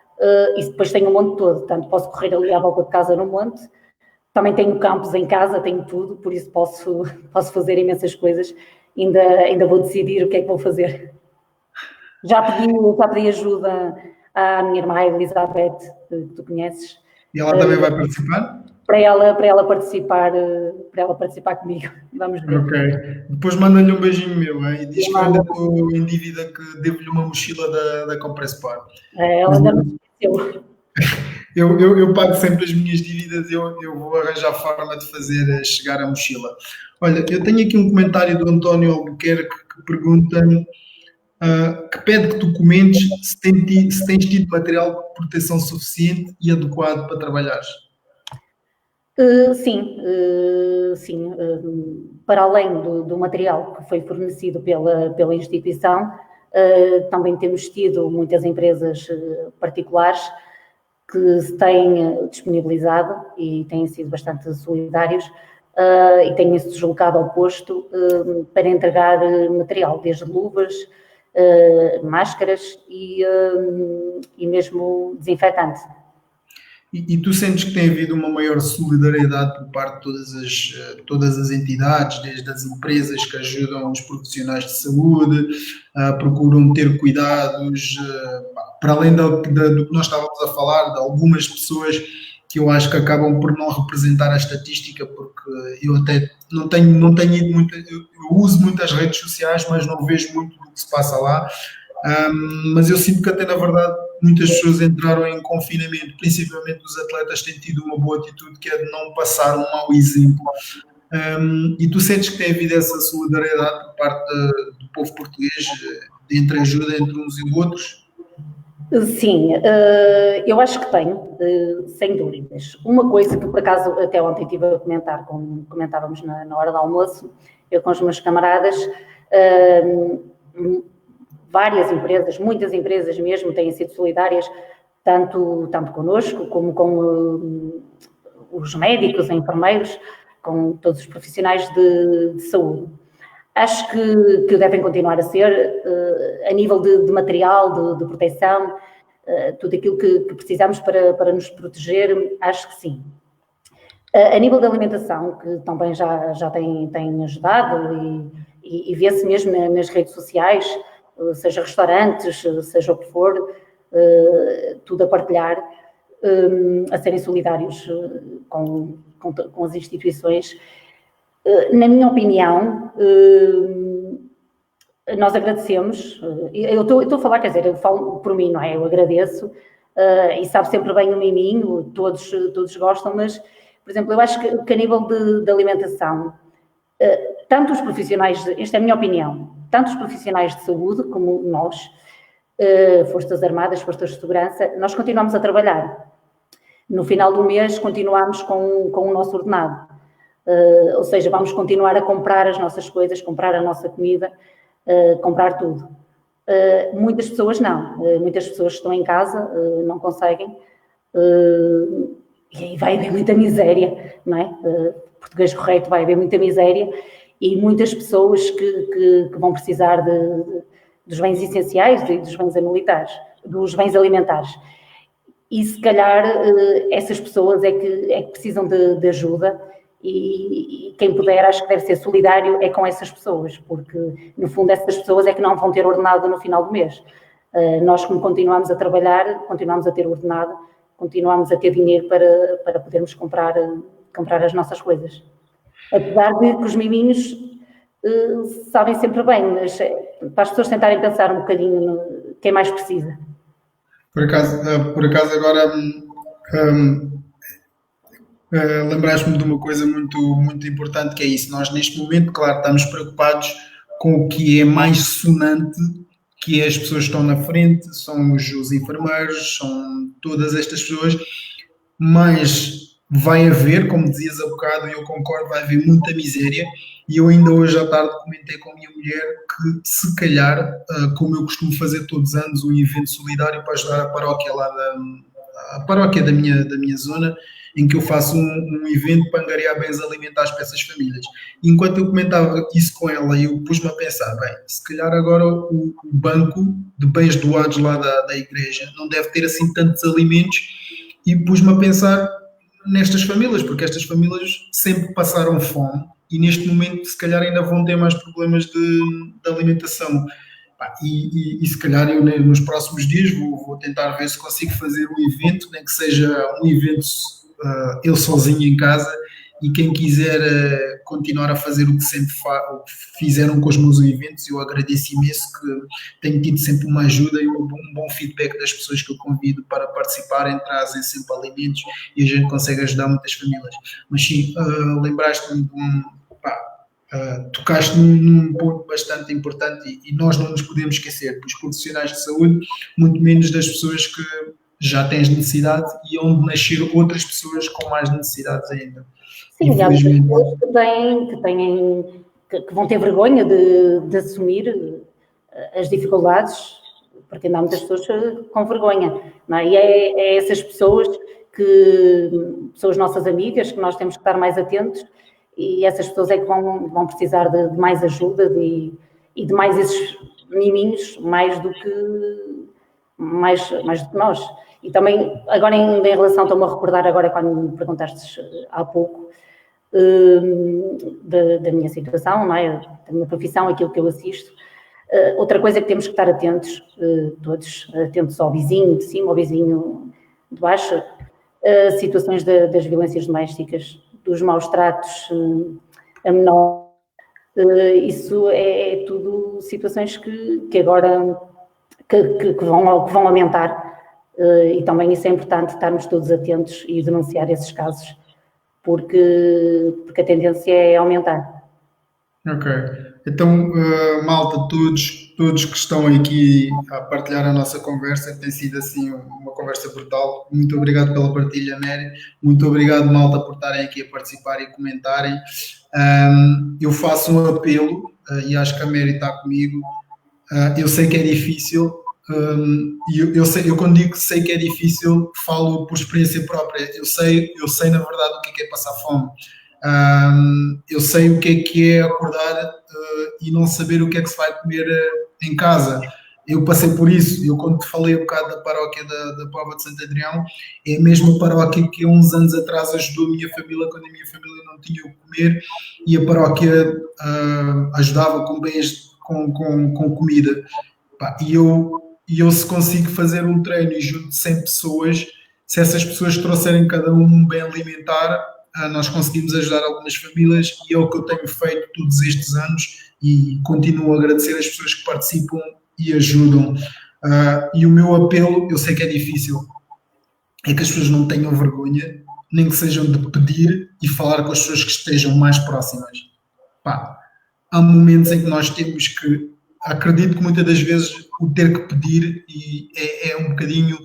e depois tenho o monte todo, portanto posso correr ali à volta de casa no monte. Também tenho campos em casa, tenho tudo, por isso posso fazer imensas coisas ainda vou decidir o que é que vou fazer. Já pedi ajuda à minha irmã Elizabeth, que tu conheces. E ela também vai participar? Para ela participar comigo. Vamos ver. Ok. Depois manda-lhe um beijinho meu, hein? E diz que eu ainda estou em dívida, que devo-lhe uma mochila da Compressor. Ela ainda não esqueceu. Eu pago sempre as minhas dívidas, eu vou arranjar forma de fazer chegar a mochila. Olha, eu tenho aqui um comentário do António Albuquerque que pergunta que pede que tu comentes se tens tido material de proteção suficiente e adequado para trabalhares. Sim. Para além do material que foi fornecido pela instituição, também temos tido muitas empresas particulares que se têm disponibilizado e têm sido bastante solidários e têm-se deslocado ao posto para entregar material, desde luvas, máscaras e mesmo desinfetante. E tu sentes que tem havido uma maior solidariedade por parte de todas as entidades, desde as empresas que ajudam os profissionais de saúde, procuram ter cuidados, para além do que nós estávamos a falar, de algumas pessoas que eu acho que acabam por não representar a estatística, porque eu até não tenho ido muito, eu uso muitas redes sociais, mas não vejo muito do que se passa lá. Mas eu sinto que até na verdade muitas pessoas entraram em confinamento, principalmente os atletas têm tido uma boa atitude, que é de não passar um mau exemplo. E tu sentes que tem havido essa solidariedade por parte do povo português, de ajuda entre uns e outros? Sim, eu acho que tenho, sem dúvidas. Uma coisa que por acaso até ontem estive a comentar, como comentávamos na hora do almoço, eu com os meus camaradas, várias empresas, muitas empresas mesmo, têm sido solidárias, tanto connosco como com os médicos, os enfermeiros, com todos os profissionais de saúde. Acho que devem continuar a ser, a nível de material, de proteção, tudo aquilo que precisamos para nos proteger, acho que sim. A nível da alimentação, que também já tem ajudado e vê-se mesmo nas redes sociais, seja restaurantes, seja o que for, tudo a partilhar, a serem solidários com as instituições. Na minha opinião, nós agradecemos, eu estou a falar, quer dizer, eu falo por mim, não é? Eu agradeço, e sabe sempre bem o miminho, todos gostam, mas, por exemplo, eu acho que a nível de alimentação, tanto os profissionais, esta é a minha opinião, tanto os profissionais de saúde como nós, Forças Armadas, Forças de Segurança, nós continuamos a trabalhar. No final do mês continuamos com o nosso ordenado. Ou seja, vamos continuar a comprar as nossas coisas, comprar a nossa comida, comprar tudo. Muitas pessoas não. Muitas pessoas estão em casa, não conseguem. E aí vai haver muita miséria, não é? Português correto, vai haver muita miséria e muitas pessoas que vão precisar dos bens essenciais e dos bens alimentares. E se calhar essas pessoas é que precisam de ajuda e quem puder, acho que deve ser solidário é com essas pessoas, porque no fundo essas pessoas é que não vão ter ordenado no final do mês. Nós, como continuamos a trabalhar, continuamos a ter ordenado, continuamos a ter dinheiro para podermos comprar as nossas coisas. Apesar de que os miminhos sabem sempre bem, mas para as pessoas tentarem pensar um bocadinho no quem mais precisa. Por acaso agora lembraste-me de uma coisa muito, muito importante, que é isso. Nós neste momento, claro, estamos preocupados com o que é mais sonante, que é as pessoas que estão na frente, são os enfermeiros, são todas estas pessoas, mas vai haver, como dizias há bocado, e eu concordo, vai haver muita miséria, e eu ainda hoje à tarde comentei com a minha mulher que se calhar, como eu costumo fazer todos os anos, um evento solidário para ajudar a paróquia lá a paróquia da minha zona, em que eu faço um evento para angariar bens alimentares para essas famílias. E enquanto eu comentava isso com ela, eu pus-me a pensar, bem, se calhar agora o banco de bens doados lá da igreja não deve ter assim tantos alimentos, e pus-me a pensar nestas famílias, porque estas famílias sempre passaram fome e neste momento se calhar ainda vão ter mais problemas de alimentação. E se calhar eu nos próximos dias vou tentar ver se consigo fazer um evento, nem que seja um evento eu sozinho em casa, e quem quiser continuar a fazer o que sempre fizeram com os meus eventos, eu agradeço imenso, que tenho tido sempre uma ajuda e um bom feedback das pessoas que eu convido para participarem, trazem sempre alimentos e a gente consegue ajudar muitas famílias. Mas sim, lembraste-me de tocaste num ponto bastante importante e nós não nos podemos esquecer dos profissionais de saúde, muito menos das pessoas que já têm necessidade e onde nascer outras pessoas com mais necessidades ainda. Sim, há muitas pessoas que vão ter vergonha de assumir as dificuldades, porque ainda há muitas pessoas com vergonha, não é? E é essas pessoas que são as nossas amigas, que nós temos que estar mais atentos, e essas pessoas é que vão precisar de mais ajuda e de mais esses miminhos, mais do que nós. E também, agora em relação, estou-me a recordar agora quando me perguntaste há pouco da minha situação, não é? Da minha profissão, aquilo que eu assisto. Outra coisa que temos que estar atentos, todos atentos ao vizinho de cima, ao vizinho de baixo, situações das violências domésticas, dos maus tratos a menor. Isso é tudo situações que agora que vão aumentar, e também isso é importante estarmos todos atentos e denunciar esses casos, porque a tendência é aumentar. Ok. Então, malta, todos que estão aqui a partilhar a nossa conversa, tem sido assim uma conversa brutal. Muito obrigado pela partilha, Mary. Muito obrigado, malta, por estarem aqui a participar e comentarem. Eu faço um apelo, e acho que a Mary está comigo. Eu sei que é difícil, e eu quando digo que sei que é difícil, falo por experiência própria. Eu sei na verdade o que é passar fome. Eu sei o que é acordar e não saber o que é que se vai comer em casa. Eu passei por isso. Eu, quando te falei um bocado da paróquia da Póvoa de Santo Adrião, é a mesma paróquia que há uns anos atrás ajudou a minha família quando a minha família não tinha o que comer, e a paróquia ajudava com bens, com comida. E eu, se consigo fazer um treino e junto de 100 pessoas, se essas pessoas trouxerem cada um bem alimentar, nós conseguimos ajudar algumas famílias, e é o que eu tenho feito todos estes anos, e continuo a agradecer as pessoas que participam e ajudam. E o meu apelo, eu sei que é difícil, é que as pessoas não tenham vergonha, nem que sejam de pedir e falar com as pessoas que estejam mais próximas. Há momentos em que nós temos que, acredito que muitas das vezes o ter que pedir é um bocadinho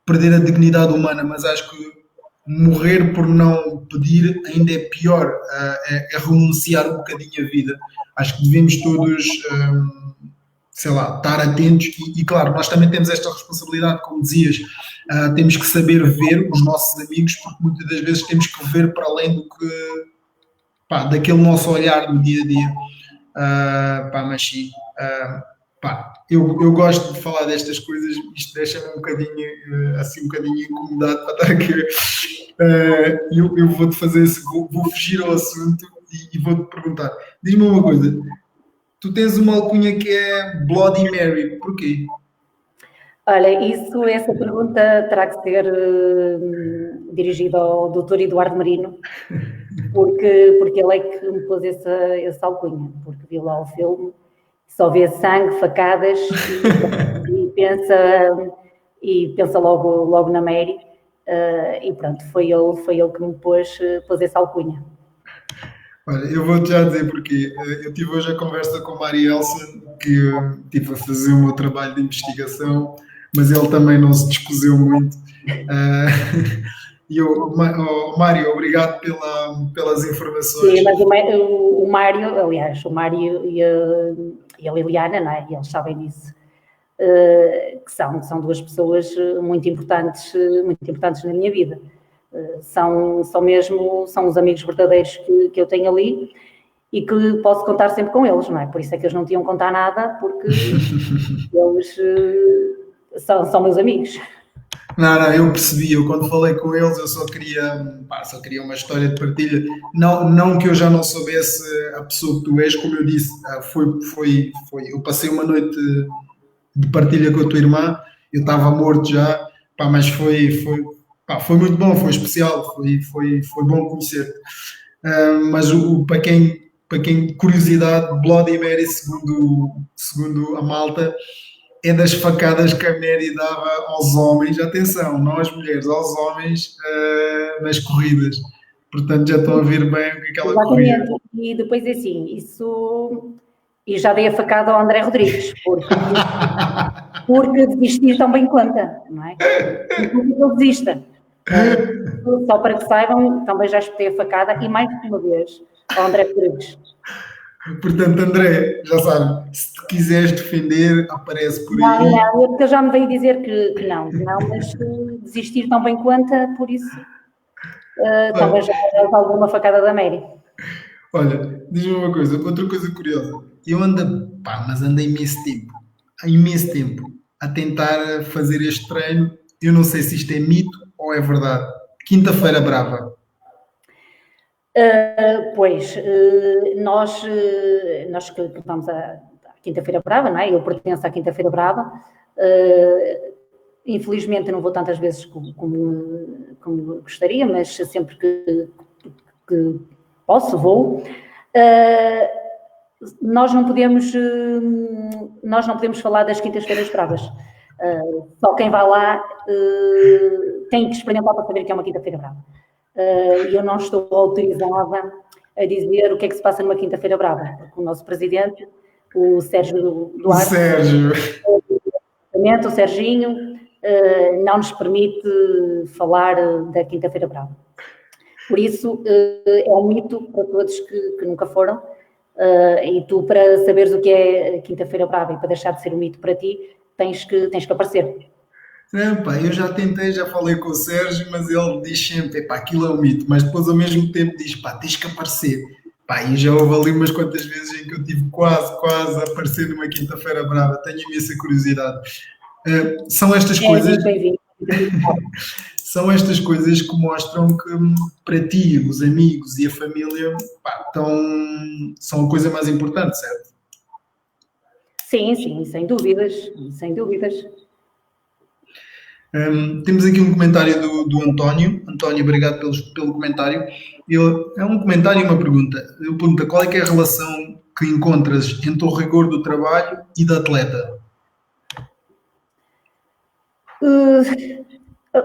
perder a dignidade humana, mas acho que morrer por não pedir ainda é pior, é renunciar um bocadinho a vida. Acho que devemos todos, estar atentos e claro, nós também temos esta responsabilidade, como dizias, temos que saber ver os nossos amigos, porque muitas das vezes temos que ver para além do que, daquele nosso olhar no dia a dia. Mas sim, eu gosto de falar destas coisas, isto deixa-me um bocadinho incomodado para estar aqui. Eu vou-te fazer, vou fugir ao assunto e vou-te perguntar. Diz-me uma coisa, tu tens uma alcunha que é Bloody Mary, porquê? Olha, essa pergunta terá que ser dirigida ao Dr. Eduardo Marino, porque ele é que me pôs essa alcunha, porque viu lá o filme, só vê sangue, facadas e pensa logo na Mary, e pronto, foi ele que me pôs essa alcunha. Olha, eu vou-te já dizer porquê. Eu tive hoje a conversa com o Mário Elsa, que estive a fazer o meu trabalho de investigação, mas ele também não se descoseu muito. Mário, obrigado pelas informações. Sim, mas o Mário, aliás, e a Liliana, não é? E eles sabem disso, que são duas pessoas muito importantes na minha vida. São os amigos verdadeiros que eu tenho ali e que posso contar sempre com eles, não é? Por isso é que eles não tinham que contar nada, porque eles são meus amigos. Não, eu percebi, eu quando falei com eles eu só queria uma história de partilha, não que eu já não soubesse a pessoa que tu és, como eu disse, eu passei uma noite de partilha com a tua irmã, eu estava morto já, pá, mas foi muito bom, foi especial, foi bom conhecer-te. Mas para quem, curiosidade, Bloody Mary, segundo a malta, é das facadas que a Mary dava aos homens, atenção, não às mulheres, aos homens nas corridas. Portanto, já estão a ver bem o que ela corria. Exatamente. E depois, assim, isso... E já dei a facada ao André Rodrigues, porque desistir também conta, não é? Não que ele desista. Só para que saibam, também já espetei a facada, e mais uma vez, ao André Rodrigues. Portanto, André, já sabe, se te quiseres defender, aparece por Não, aí. eu já me veio dizer que não, mas desistir também conta, por isso talvez já haja alguma facada da Mary. Olha, diz-me uma coisa, outra coisa curiosa. Eu ando imenso tempo, a tentar fazer este treino. Eu não sei se isto é mito ou é verdade. Quinta-feira Brava. Pois, nós que vamos à Quinta-feira Brava, não é? Eu pertenço à Quinta-feira Brava. Infelizmente não vou tantas vezes como gostaria, mas sempre que posso, vou. Nós não podemos falar das Quintas-feiras Bravas. Só quem vai lá tem que experimentar para saber que é uma Quinta-feira Brava. Eu não estou autorizada a dizer o que é que se passa numa Quinta-feira Brava, porque o nosso presidente, o Sérgio Duarte, o Serginho, não nos permite falar da Quinta-feira Brava. Por isso, é um mito para todos que nunca foram, e tu, para saberes o que é a Quinta-feira Brava e para deixar de ser um mito para ti, tens que aparecer. Não, pá, eu já tentei, já falei com o Sérgio, mas ele diz sempre, pá, aquilo é um mito, mas depois ao mesmo tempo diz, pá, tens que aparecer. Pá, e já houve ali umas quantas vezes em que eu tive quase a aparecer numa Quinta-feira Brava, tenho imensa curiosidade. São estas coisas... São estas coisas que mostram que para ti, os amigos e a família, pá, são a coisa mais importante, certo? Sim, sem dúvidas, sem dúvidas. Temos aqui um comentário do António. António, obrigado pelo comentário. É um comentário e uma pergunta. Ele pergunta qual é que é a relação que encontras entre o rigor do trabalho e da atleta?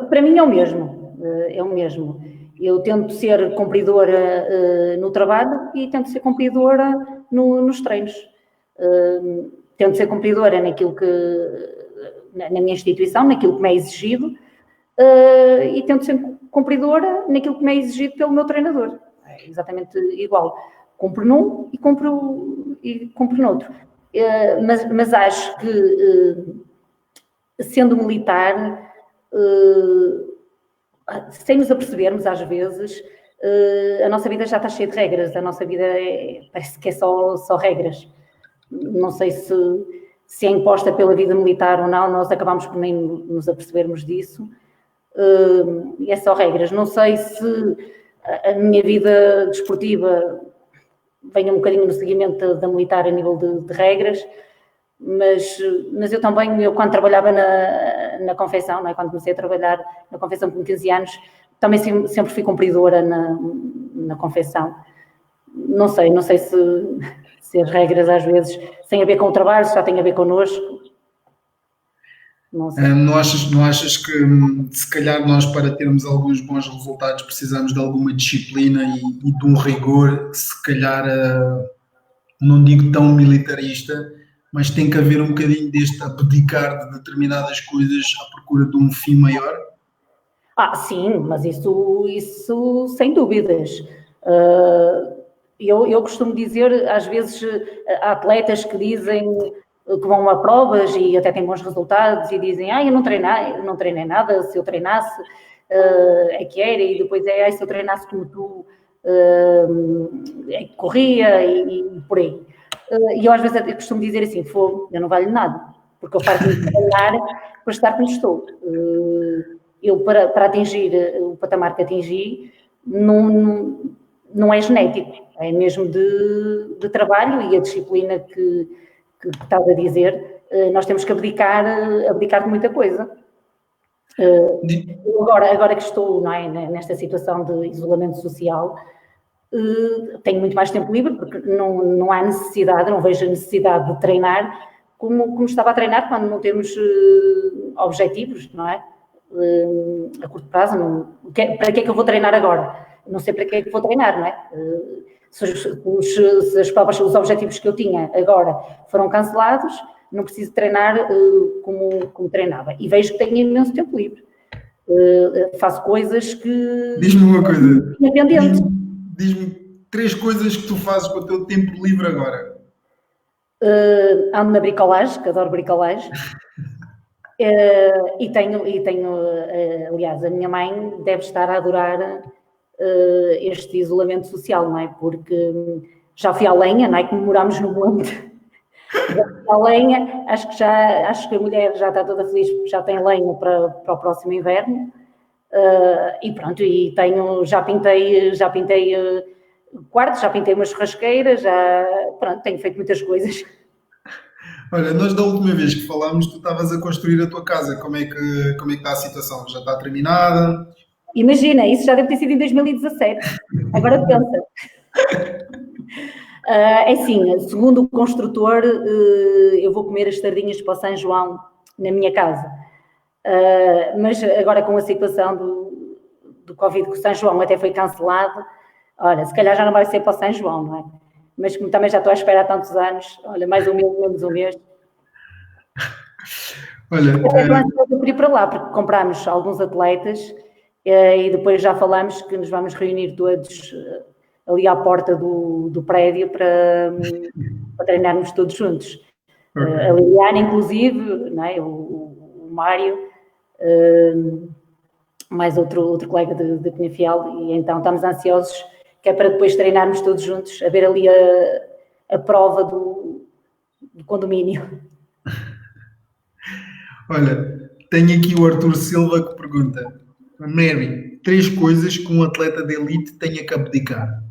Para mim é o mesmo. Eu tento ser cumpridora no trabalho e tento ser cumpridora nos treinos. Tento ser cumpridora na minha instituição, naquilo que me é exigido, e tento ser cumpridora naquilo que me é exigido pelo meu treinador. É exatamente igual. Cumpro num e cumpro noutro. Mas acho que, sendo militar, sem nos apercebermos, às vezes, a nossa vida já está cheia de regras. A nossa vida parece que é só regras. Não sei se é imposta pela vida militar ou não, nós acabamos por nem nos apercebermos disso. E é só regras. Não sei se a minha vida desportiva vem um bocadinho no seguimento da militar a nível de regras, mas eu também, quando trabalhava na confecção, não é? Quando comecei a trabalhar na confecção com 15 anos, também sempre fui cumpridora na confecção. Não sei se as regras às vezes têm a ver com o trabalho, se já têm a ver connosco. Não sei. Não achas que se calhar nós, para termos alguns bons resultados, precisamos de alguma disciplina e de um rigor que se calhar, não digo tão militarista, mas tem que haver um bocadinho deste abdicar de determinadas coisas à procura de um fim maior? Sim, mas isso sem dúvidas. Eu costumo dizer, às vezes, há atletas que dizem que vão a provas e até têm bons resultados e dizem, eu não treinei nada, se eu treinasse é que era, e depois se eu treinasse como tu, é que corria e por aí. E eu às vezes até costumo dizer assim, eu não valho nada, porque eu faço-me treinar para estar como estou. eu para atingir o patamar que atingi, não é genético, é mesmo de trabalho e a disciplina que estás a dizer, nós temos que abdicar de muita coisa. Agora que estou, não é, nesta situação de isolamento social, tenho muito mais tempo livre, porque não há necessidade, não vejo a necessidade de treinar como estava a treinar quando não temos objetivos, não é? A curto prazo, para que é que eu vou treinar agora? Não sei para que é que vou treinar, não é? Se as provas, os objetivos que eu tinha agora foram cancelados, não preciso treinar como treinava. E vejo que tenho imenso tempo livre. Faço coisas que... Diz-me uma coisa. Diz-me 3 coisas que tu fazes com o teu tempo livre agora. Ando na bricolagem, que adoro bricolagem. E tenho, aliás, a minha mãe deve estar a adorar este isolamento social, não é? Porque já fui à lenha, não é? Como morámos no monte. A lenha, acho que a mulher já está toda feliz porque já tem lenha para o próximo inverno. E pronto, e já pintei quartos, já pintei uma churrasqueira, pronto, tenho feito muitas coisas. Olha, nós da última vez que falámos, tu estavas a construir a tua casa. Como é que está a situação? Já está terminada? Imagina, isso já deve ter sido em 2017. Agora pensa. É assim, segundo o construtor, eu vou comer as sardinhas para o São João na minha casa. Mas agora com a situação do Covid, que o São João até foi cancelado, olha, se calhar já não vai ser para o São João, não é? Mas como também já estou à espera há tantos anos, olha, mais um mês, menos um mês. Olha, eu queria ir para lá, porque comprámos alguns atletas e depois já falamos que nos vamos reunir todos ali à porta do prédio para treinarmos todos juntos. Okay. A Liliana, inclusive, não é? o Mário, mais outro colega de Penafiel, e então estamos ansiosos, que é para depois treinarmos todos juntos, a ver ali a prova do condomínio. Olha, tenho aqui o Arthur Silva que pergunta: Mary, 3 coisas que um atleta de elite tenha que abdicar.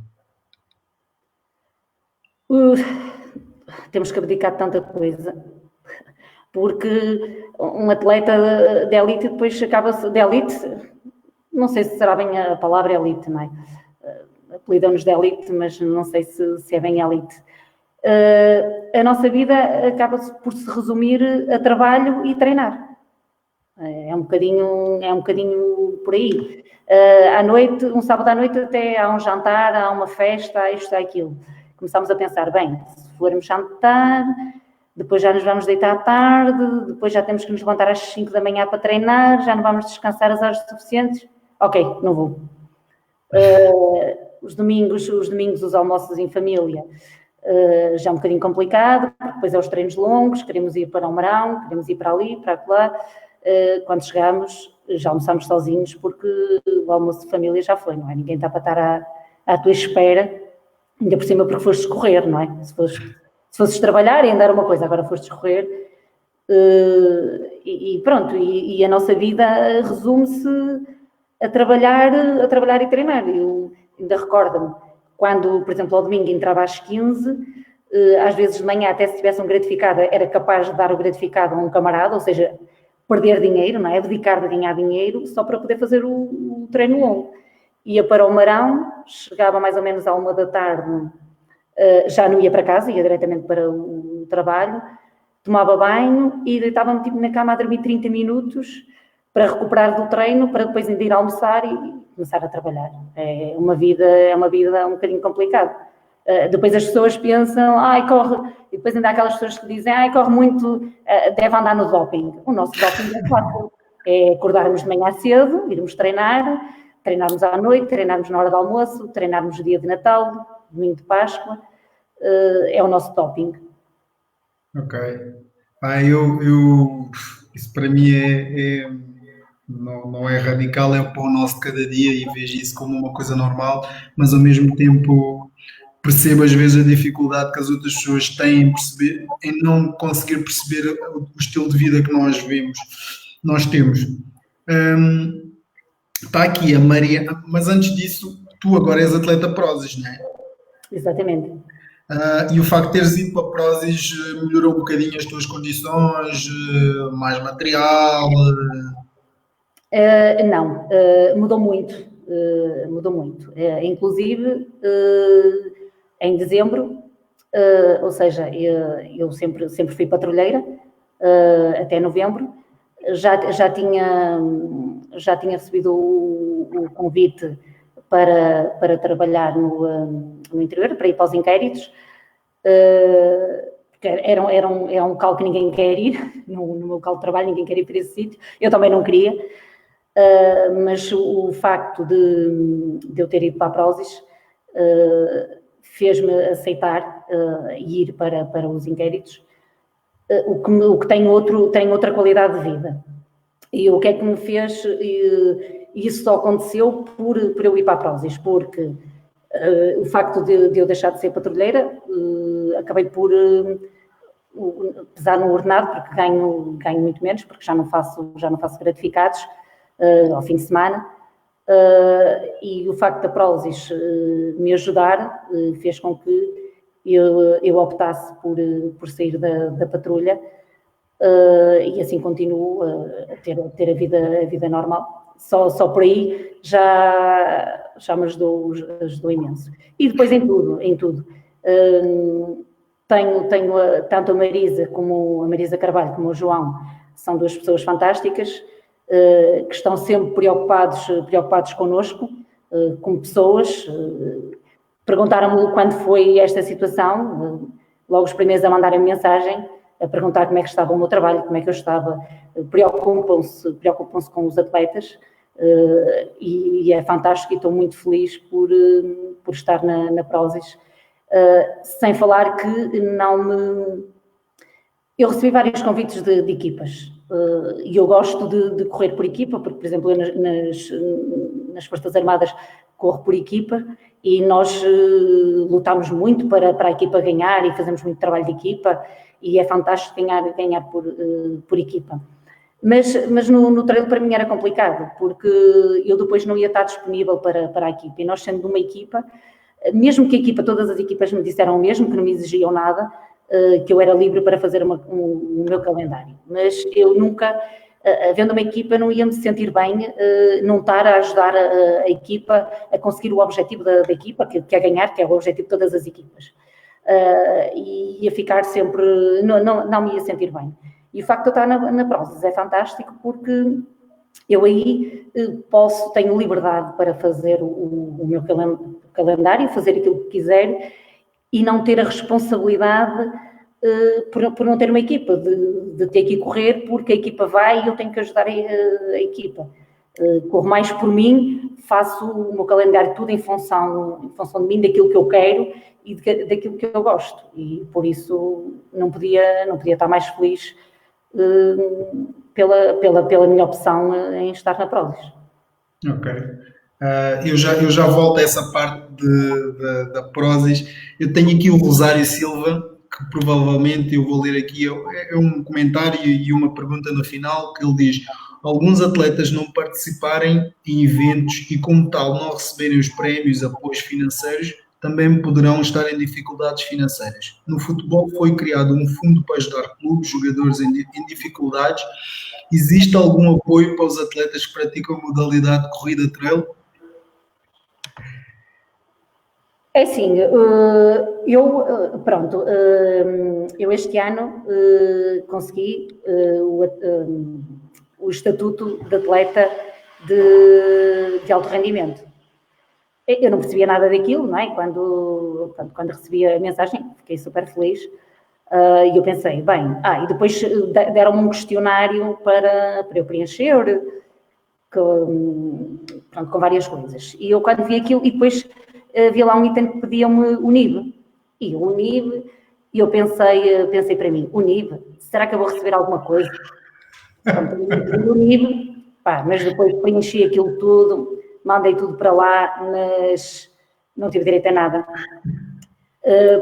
Temos que abdicar de tanta coisa, porque um atleta de elite depois acaba-se de elite, não sei se será bem a palavra elite, não é? Apelidam-nos de elite, mas não sei se é bem elite. A nossa vida acaba-se por se resumir a trabalho e treinar. É um bocadinho por aí. À noite, um sábado à noite até há um jantar, há uma festa, há isto, há aquilo. Começámos a pensar, bem, se formos jantar, depois já nos vamos deitar à tarde, depois já temos que nos levantar às 5 da manhã para treinar, já não vamos descansar as horas suficientes. Ok, não vou. Os domingos, os almoços em família, já é um bocadinho complicado, porque depois é os treinos longos, queremos ir para o Marão, queremos ir para ali, para lá. Quando chegamos, já almoçamos sozinhos, porque o almoço de família já foi, não é? Ninguém está para estar à tua espera, ainda por cima porque fostes correr, não é? Se fosses trabalhar e andar uma coisa, agora fostes correr, e pronto, e a nossa vida resume-se a trabalhar e treinar. Eu ainda recordo-me, quando, por exemplo, ao domingo entrava às 15, às vezes de manhã, até se tivesse um gratificado, era capaz de dar o gratificado a um camarada, ou seja, perder dinheiro, não é? Abdicar de ganhar dinheiro só para poder fazer o treino longo. Ia para o Marão, chegava mais ou menos à 1 da tarde, já não ia para casa, ia diretamente para o trabalho, tomava banho e deitava-me tipo na cama a dormir 30 minutos para recuperar do treino, para depois ainda ir almoçar e começar a trabalhar. É uma vida um bocadinho complicada. Depois as pessoas pensam, corre, e depois ainda há aquelas pessoas que dizem, corre muito, deve andar no doping. O nosso doping é fácil, é acordarmos de manhã cedo, irmos treinarmos à noite, treinarmos na hora do almoço, treinarmos dia de Natal, domingo de Páscoa, é o nosso doping. Ok. Isso para mim não é radical, é o pão nosso de cada dia e vejo isso como uma coisa normal, mas ao mesmo tempo percebo às vezes a dificuldade que as outras pessoas têm em não conseguir perceber o estilo de vida que nós temos. Está aqui a Maria, mas antes disso, tu agora és atleta Prozis, não é? Exatamente. E o facto de teres ido para Prozis melhorou um bocadinho as tuas condições, mais material? Não, mudou muito, mudou muito. Inclusive, em dezembro, ou seja, eu sempre fui patrulheira, até novembro, já tinha recebido o convite para trabalhar no interior, para ir para os inquéritos, porque era um local que ninguém quer ir, no meu local de trabalho ninguém quer ir para esse sítio, eu também não queria, mas o facto de eu ter ido para a Prozis fez-me aceitar e ir para os inquéritos, o que tem outra qualidade de vida. E o que é que me fez? Isso só aconteceu por eu ir para a Prozis, porque o facto de eu deixar de ser patrulheira, acabei por pesar no ordenado, porque ganho muito menos, porque já não faço gratificados ao fim de semana, e o facto da Prozis me ajudar fez com que eu optasse por sair da patrulha, e assim continuo a ter a vida normal. Só por aí já me ajudou imenso. E depois em tudo. Tenho tanto a Marisa como a Marisa Carvalho como o João, são duas pessoas fantásticas, que estão sempre preocupados connosco, como pessoas. Perguntaram-me quando foi esta situação, logo os primeiros a mandarem mensagem, a perguntar como é que estava o meu trabalho, como é que eu estava, preocupam-se com os atletas, e é fantástico e estou muito feliz por estar na Prozis, sem falar que eu recebi vários convites de equipas, e eu gosto de correr por equipa, porque, por exemplo, eu nas Forças Armadas corro por equipa e nós lutamos muito para a equipa ganhar e fazemos muito trabalho de equipa e é fantástico ganhar por equipa. Mas no treino para mim era complicado, porque eu depois não ia estar disponível para a equipa, e nós sendo uma equipa, mesmo que todas as equipas me disseram o mesmo, que não me exigiam nada, que eu era livre para fazer o meu calendário, mas eu nunca, havendo uma equipa, não ia me sentir bem não estar a ajudar a equipa a conseguir o objetivo da equipa, que é ganhar, que é o objetivo de todas as equipas, e ia ficar sempre, não me ia sentir bem. E o facto de eu estar na Prozis é fantástico, porque eu aí tenho liberdade para fazer o meu calendário, fazer aquilo que quiser, e não ter a responsabilidade por não ter uma equipa, de ter que ir correr porque a equipa vai e eu tenho que ajudar a equipa. Corro mais por mim, faço o meu calendário tudo em função de mim, daquilo que eu quero e daquilo que eu gosto. E por isso não podia estar mais feliz pela minha opção em estar na Prozis. Ok. Eu já volto a essa parte da Prozis. Eu tenho aqui o Rosário Silva, que provavelmente eu vou ler aqui. É um comentário e uma pergunta no final, que ele diz: alguns atletas não participarem em eventos e, como tal, não receberem os prémios, apoios financeiros, também poderão estar em dificuldades financeiras. No futebol foi criado um fundo para ajudar clubes, jogadores em dificuldades. Existe algum apoio para os atletas que praticam a modalidade de corrida trail? É assim, eu este ano consegui o estatuto de atleta de alto rendimento. Eu não percebia nada daquilo, não é? Quando recebi a mensagem, fiquei super feliz. E eu pensei, bem, e depois deram-me um questionário para eu preencher, com várias coisas. E eu quando vi aquilo, e depois havia lá um item que pediam-me o NIB. E o NIB, e eu pensei para mim, o NIB, será que eu vou receber alguma coisa? O NIB, mas depois preenchi aquilo tudo, mandei tudo para lá, mas não tive direito a nada.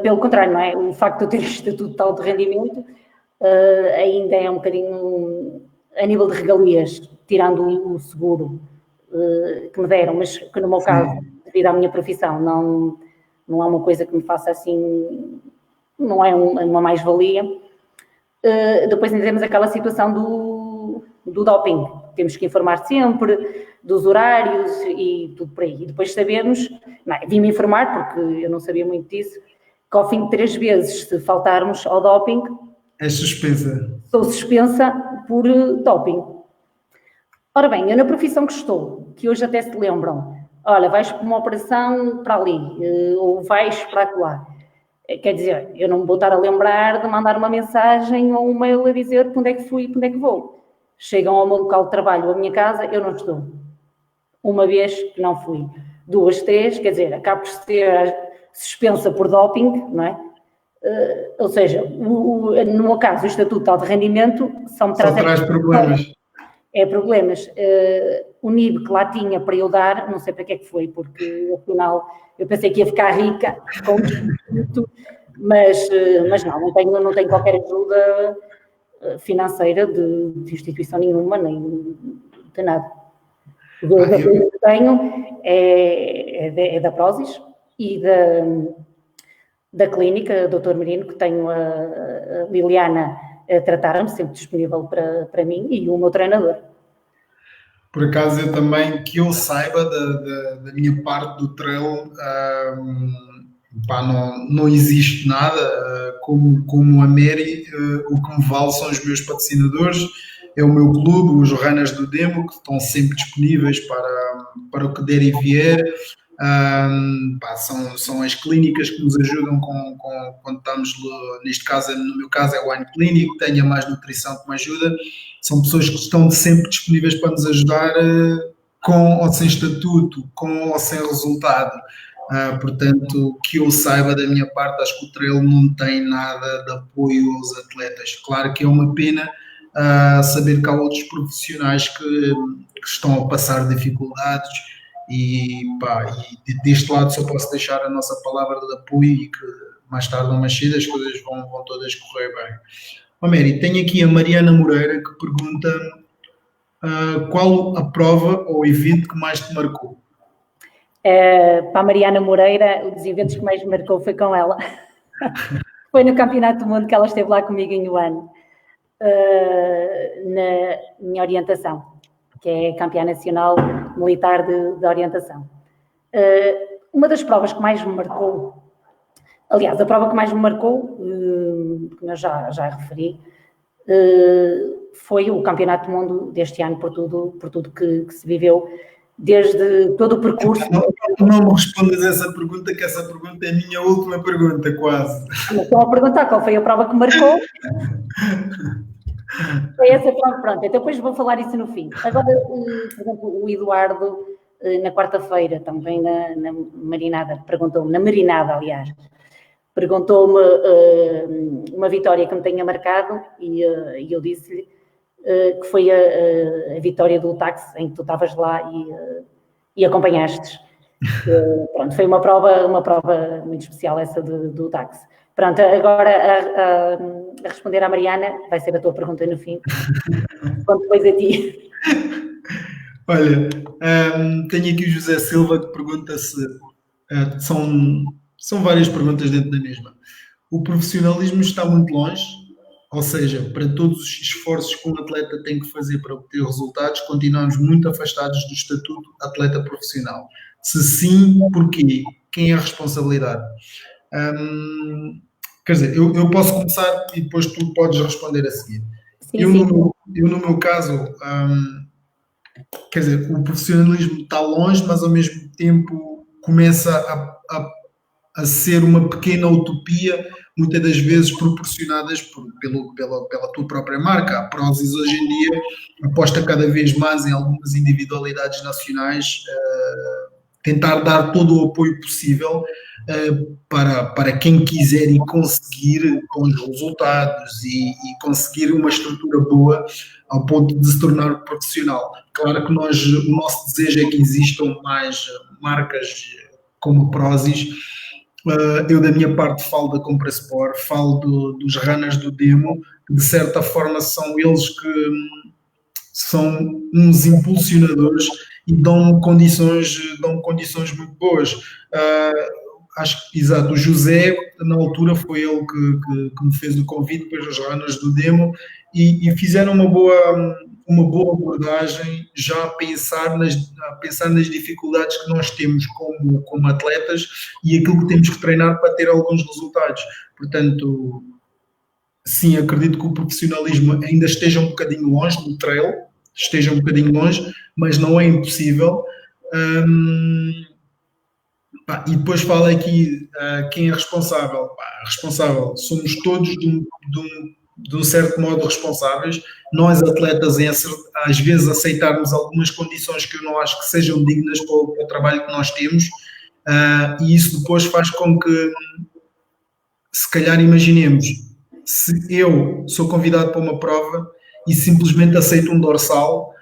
Pelo contrário, não é? O facto de eu ter estatuto de alto rendimento ainda é um bocadinho, a nível de regalias, tirando o seguro que me deram, mas que no meu caso, devido à minha profissão, não é uma coisa que me faça assim, não é uma mais-valia. Depois ainda temos aquela situação do doping. Temos que informar sempre dos horários e tudo por aí. E depois sabemos, vim-me informar, porque eu não sabia muito disso, que ao fim de 3 vezes, se faltarmos ao doping... É suspensa. Sou suspensa por doping. Ora bem, eu na profissão que estou, que hoje até se lembram, olha, vais para uma operação para ali, ou vais para lá. Quer dizer, eu não me vou estar a lembrar de mandar uma mensagem ou um mail a dizer para onde é que fui e para onde é que vou. Chegam ao meu local de trabalho, à minha casa, eu não estou. Uma vez que não fui. 2, 3, quer dizer, acabo por ser suspensa por doping, não é? Ou seja, no meu caso, o Estatuto de Alto Rendimento só traz problemas. Problemas. O NIB que lá tinha para eu dar, não sei para que é que foi, porque afinal eu pensei que ia ficar rica com isto, mas não tenho qualquer ajuda financeira de instituição nenhuma, nem de nada. A coisa que tenho é da Prozis e da clínica, Dr. Merino, que tenho a Liliana a tratar-me, sempre disponível para mim, e o meu treinador. Por acaso, eu também, que eu saiba da minha parte do trail, não existe nada. Como a Mary, o que me vale são os meus patrocinadores, é o meu clube, os runners do Demo, que estão sempre disponíveis para o que der e vier. São as clínicas que nos ajudam quando estamos, neste caso, no meu caso é o Wine Clinic, tenho a Mais Nutrição que me ajuda, são pessoas que estão sempre disponíveis para nos ajudar, com ou sem estatuto, com ou sem resultado. Portanto, que eu saiba da minha parte, acho que o trail não tem nada de apoio aos atletas. Claro que é uma pena saber que há outros profissionais que estão a passar dificuldades. E deste lado só posso deixar a nossa palavra de apoio e que mais tarde ou mais cedo as coisas vão todas correr bem. Mary, tenho aqui a Mariana Moreira que pergunta qual a prova ou evento que mais te marcou? Para a Mariana Moreira, um dos eventos que mais me marcou foi com ela. Foi no Campeonato do Mundo que ela esteve lá comigo em Yuan, na minha orientação, que é campeã nacional militar de orientação. Uma das provas que mais me marcou, aliás, a prova que mais me marcou, que eu já referi, foi o Campeonato do Mundo deste ano, por tudo que se viveu, desde todo o percurso. Não me respondas essa pergunta, que essa pergunta é a minha última pergunta, quase. Estão a perguntar qual foi a prova que marcou. Foi essa prova, pronto, então depois vou falar isso no fim. Agora, por exemplo, o Eduardo, na quarta-feira, também na Marinada, perguntou-me, na Marinada, aliás, perguntou-me uma vitória que me tenha marcado e eu disse-lhe que foi a vitória do táxi, em que tu estavas lá e acompanhaste. Pronto, foi uma prova muito especial essa do táxi. Pronto, agora a responder à Mariana, vai ser a tua pergunta no fim. Quanto depois a ti. Olha, tenho aqui o José Silva que pergunta se são várias perguntas dentro da mesma. O profissionalismo está muito longe, ou seja, para todos os esforços que um atleta tem que fazer para obter resultados, continuamos muito afastados do estatuto atleta profissional. Se sim, porquê? Quem é a responsabilidade? Quer dizer, eu posso começar e depois tu podes responder a seguir. Sim, no meu caso, quer dizer, o profissionalismo está longe, mas ao mesmo tempo começa a ser uma pequena utopia, muitas das vezes proporcionadas pela tua própria marca. A Prozis hoje em dia aposta cada vez mais em algumas individualidades nacionais, tentar dar todo o apoio possível para quem quiser e conseguir bons resultados e conseguir uma estrutura boa ao ponto de se tornar profissional. Claro que o nosso desejo é que existam mais marcas como a Prozis. Eu da minha parte falo da Compressport, falo dos runners do Demo, que de certa forma são eles são uns impulsionadores e dão-me condições muito boas. Acho que, exato, o José, na altura, foi ele que me fez o convite para as runners do demo e fizeram uma boa abordagem já a pensar nas dificuldades que nós temos como atletas e aquilo que temos que treinar para ter alguns resultados. Portanto, sim, acredito que o profissionalismo ainda esteja um bocadinho longe no trail, esteja um bocadinho longe, mas não é impossível. E depois fala aqui quem é responsável. Responsável, somos todos de um certo modo responsáveis. Nós, atletas, às vezes aceitarmos algumas condições que eu não acho que sejam dignas para o trabalho que nós temos, e isso depois faz com que, se calhar, imaginemos, se eu sou convidado para uma prova e simplesmente aceito um dorsal,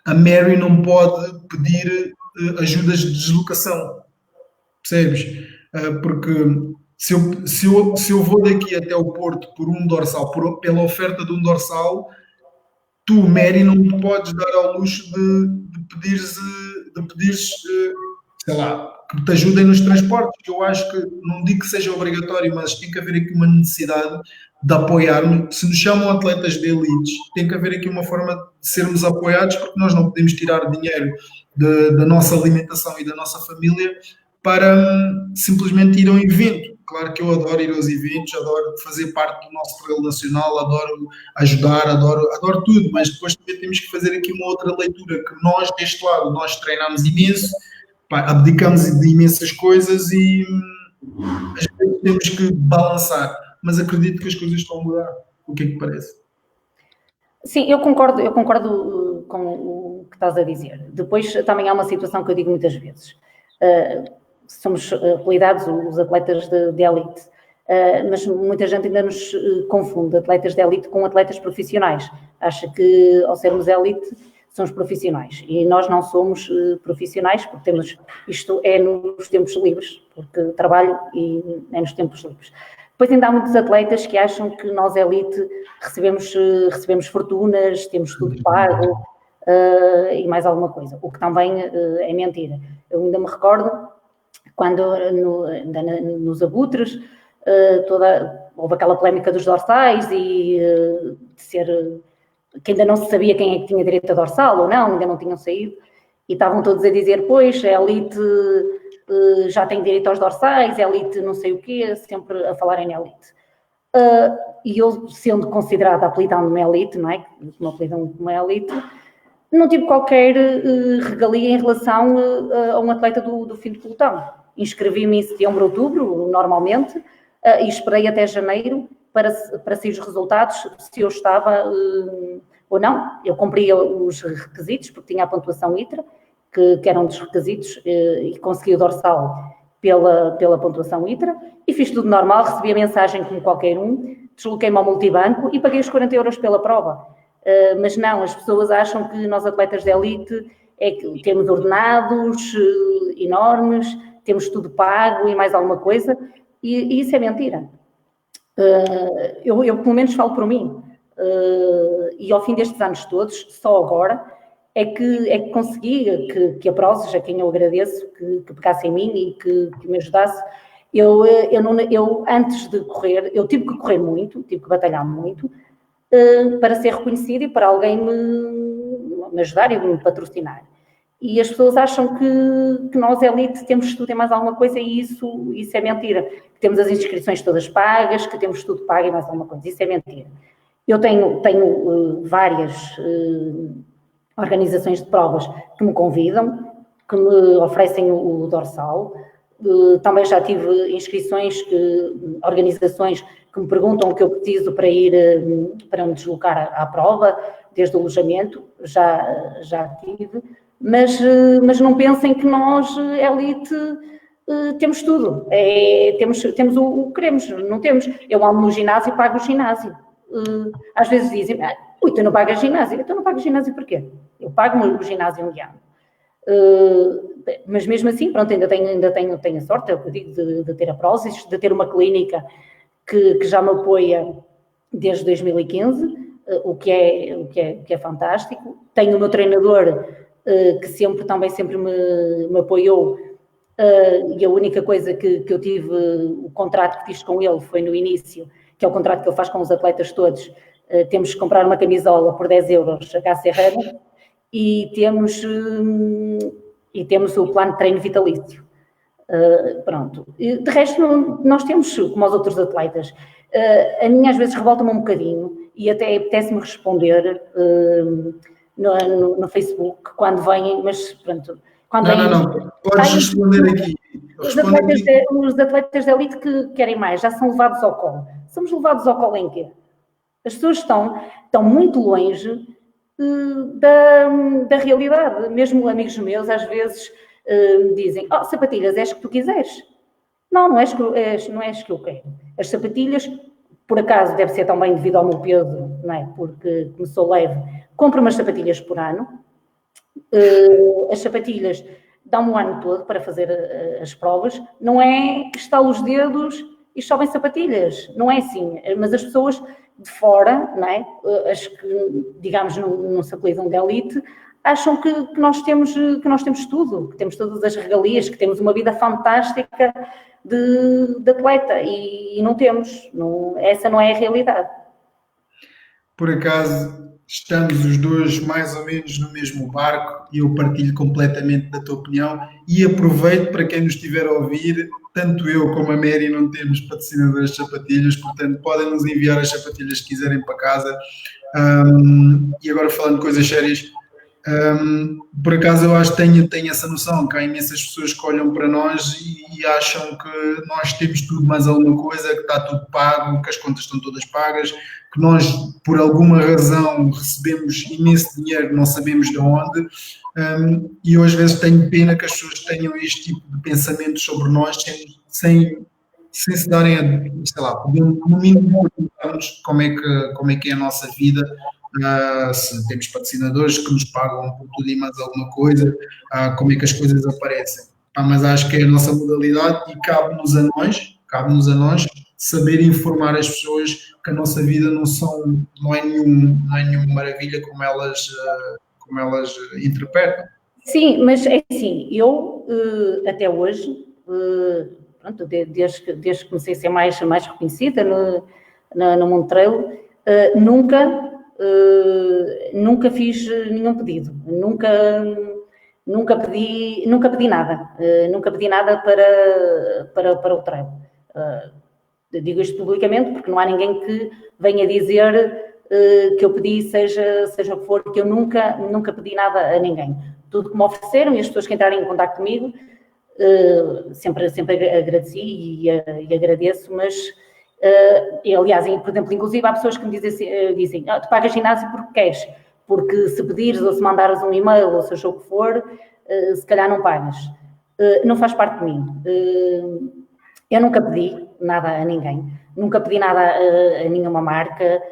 a Mary não pode pedir ajudas de deslocação, percebes? Porque se eu vou daqui até o Porto por um dorsal, pela oferta de um dorsal, tu, Mary, não te podes dar ao luxo de pedires, sei lá, que te ajudem nos transportes. Eu acho que, não digo que seja obrigatório, mas tem que haver aqui uma necessidade de apoiar-nos. Se nos chamam atletas de elites, tem que haver aqui uma forma de sermos apoiados, porque nós não podemos tirar dinheiro da nossa alimentação e da nossa família para simplesmente ir a um evento. Claro que eu adoro ir aos eventos, adoro fazer parte do nosso trail nacional, adoro ajudar, adoro tudo, mas depois também temos que fazer aqui uma outra leitura, que nós, deste lado, nós treinamos imenso, abdicamos de imensas coisas e às vezes temos que balançar, mas acredito que as coisas estão a mudar. O que é que parece? Sim, eu concordo com o que estás a dizer. Depois também há uma situação que eu digo muitas vezes. Somos apelidados os atletas de elite, mas muita gente ainda nos confunde atletas de elite com atletas profissionais. Acha que, ao sermos elite, somos profissionais. E nós não somos profissionais, porque isto é nos tempos livres, porque trabalho e é nos tempos livres. Depois ainda há muitos atletas que acham que nós, elite, recebemos fortunas, temos tudo pago e mais alguma coisa, o que também é mentira. Eu ainda me recordo quando nos abutres houve aquela polémica dos dorsais e que ainda não se sabia quem é que tinha direito a dorsal ou não, ainda não tinham saído, e estavam todos a dizer, pois, a elite já tem direito aos dorsais, a elite não sei o quê, sempre a falar em elite. E eu, sendo considerada apelidando-me elite, não é? Que me apelidam como elite, não tive qualquer regalia em relação a um atleta do fim de pelotão. Inscrevi-me em setembro, outubro, normalmente, e esperei até janeiro para sair os resultados, se eu estava ou não. Eu cumpria os requisitos, porque tinha a pontuação ITRA, que eram dos requisitos, e consegui o dorsal pela pontuação ITRA, e fiz tudo normal, recebi a mensagem como qualquer um, desloquei-me ao multibanco e paguei os 40 euros pela prova. Mas não, as pessoas acham que nós, atletas de elite, é que temos ordenados enormes, temos tudo pago e mais alguma coisa, e isso é mentira. Eu pelo menos falo por mim, e ao fim destes anos todos, só agora, é que consegui que a Prozis, a quem eu agradeço, que pegasse em mim e que me ajudasse. Eu antes de correr, eu tive que correr muito, tive que batalhar muito, para ser reconhecido e para alguém me ajudar e me patrocinar. E as pessoas acham que nós, elite, temos tudo e mais alguma coisa, e isso é mentira. Que temos as inscrições todas pagas, que temos tudo pago e mais alguma coisa. Isso é mentira. Eu tenho várias organizações de provas que me convidam, que me oferecem o dorsal. Também já tive inscrições, organizações que me perguntam o que eu preciso para me deslocar à prova, desde o alojamento, já tive. Mas não pensem que nós, elite, temos tudo. Temos o que queremos, não temos. Eu amo no ginásio e pago o ginásio. Às vezes dizem, tu não pagas ginásio. Então não pago ginásio porquê? Eu pago o ginásio um ano. Mas mesmo assim, pronto, ainda tenho a sorte, é o que eu digo, de ter a Prozis, de ter uma clínica que já me apoia desde 2015, o que é fantástico. Tenho o meu treinador, que sempre me apoiou, e a única coisa que eu tive, o contrato que fiz com ele foi no início, que é o contrato que ele faz com os atletas todos. Temos que comprar uma camisola por 10 euros, HC Runner, e temos o plano de treino vitalício. Pronto. De resto, nós temos, como os outros atletas, a mim às vezes revolta-me um bocadinho, e até apetece-me responder no Facebook, quando vêm, mas pronto... Não, podes responder aqui. Os atletas de elite que querem mais, já são levados ao colo. Somos levados ao colo em quê? As pessoas estão muito longe da realidade. Mesmo amigos meus, às vezes, me dizem, sapatilhas, és que tu quiseres. Não és que eu quero. As sapatilhas, por acaso, deve ser também devido ao meu peso, não é? Porque como sou leve, compro umas sapatilhas por ano. As sapatilhas dão-me o ano todo para fazer as provas. Não é estalar os dedos e sobem sapatilhas. Não é assim. Mas as pessoas de fora, não é? As que, digamos, não se apelidam de elite, acham que nós temos tudo, que temos todas as regalias, que temos uma vida fantástica de atleta, e não temos. Essa não é a realidade. Por acaso, estamos os dois mais ou menos no mesmo barco e eu partilho completamente da tua opinião e aproveito para quem nos estiver a ouvir, tanto eu como a Mary não temos patrocinadores de sapatilhas, portanto podem nos enviar as sapatilhas que quiserem para casa. E agora falando de coisas sérias, por acaso eu acho que tenho essa noção que há imensas pessoas que olham para nós e acham que nós temos tudo mais alguma coisa, que está tudo pago, que as contas estão todas pagas, que nós por alguma razão recebemos imenso dinheiro, não sabemos de onde, e eu às vezes tenho pena que as pessoas tenham este tipo de pensamentos sobre nós sem se darem a, sei lá, no mínimo perguntarmos como é que é a nossa vida. Se temos patrocinadores que nos pagam por tudo e mais alguma coisa, como é que as coisas aparecem. Mas acho que é a nossa modalidade e cabe-nos a nós saber informar as pessoas que a nossa vida não é nenhuma maravilha como elas interpretam. Sim, mas é assim, eu até hoje, pronto, desde que comecei a ser mais reconhecida no mundo trail, nunca fiz nenhum pedido, nunca pedi nada para o trail. Digo isto publicamente porque não há ninguém que venha dizer que eu pedi, seja o que for, que eu nunca pedi nada a ninguém. Tudo que me ofereceram e as pessoas que entrarem em contacto comigo, sempre agradeci e agradeço, mas... aliás, por exemplo, inclusive há pessoas que me dizem tu pagas ginásio porque queres, porque se pedires ou se mandares um e-mail ou seja o que for, se calhar não pagas. Não faz parte de mim. Eu nunca pedi nada a ninguém, nunca pedi nada a nenhuma marca,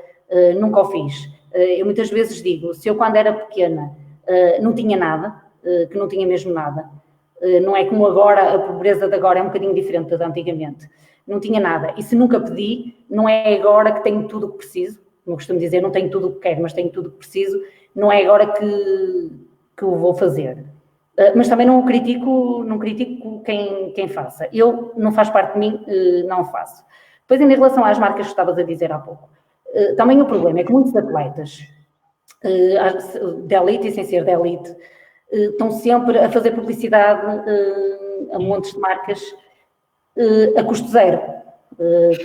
nunca o fiz. Eu muitas vezes digo, se eu quando era pequena não tinha nada, que não tinha mesmo nada, não é como agora, a pobreza de agora é um bocadinho diferente da de antigamente. Não tinha nada. E se nunca pedi, não é agora que tenho tudo o que preciso. Como costumo dizer, não tenho tudo o que quero, mas tenho tudo o que preciso. Não é agora que o vou fazer. Mas também não critico quem faça. Eu, não faz parte de mim, não faço. Depois, em relação às marcas que estavas a dizer há pouco, também o problema é que muitos atletas de elite e sem ser de elite estão sempre a fazer publicidade a montes de marcas a custo zero,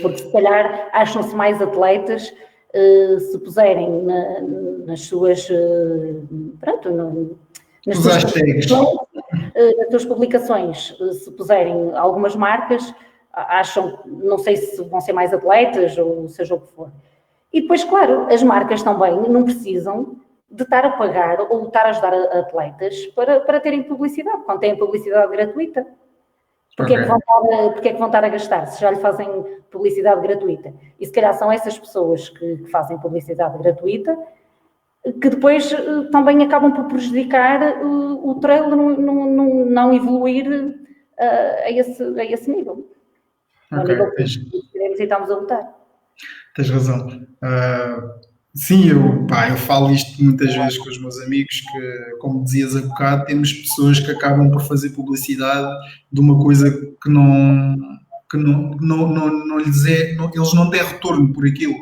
porque se calhar acham-se mais atletas se puserem nas suas publicações, se puserem algumas marcas, acham, não sei se vão ser mais atletas ou seja o que for. E depois, claro, as marcas também não precisam de estar a pagar ou estar a ajudar atletas para terem publicidade, quando têm publicidade gratuita. Porque é que vão estar a gastar se já lhe fazem publicidade gratuita? E se calhar são essas pessoas que fazem publicidade gratuita que depois também acabam por prejudicar o trail não evoluir a esse nível. Okay. Nível que queremos e estamos a lutar. Tens razão. Sim, eu falo isto muitas vezes com os meus amigos, que, como dizias há bocado, temos pessoas que acabam por fazer publicidade de uma coisa que não lhes é, eles não têm retorno por aquilo.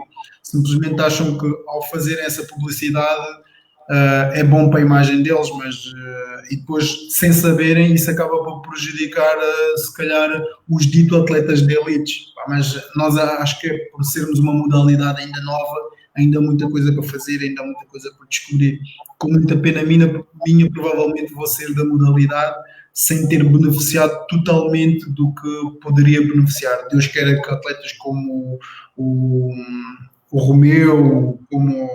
Simplesmente acham que ao fazerem essa publicidade é bom para a imagem deles, mas e depois, sem saberem, isso acaba por prejudicar, se calhar, os dito atletas de elites. Pá, mas nós acho que é por sermos uma modalidade ainda nova, ainda há muita coisa para fazer, ainda há muita coisa para descobrir. Com muita pena minha provavelmente vou ser da modalidade sem ter beneficiado totalmente do que poderia beneficiar. Deus queira que atletas como o, o Romeu, como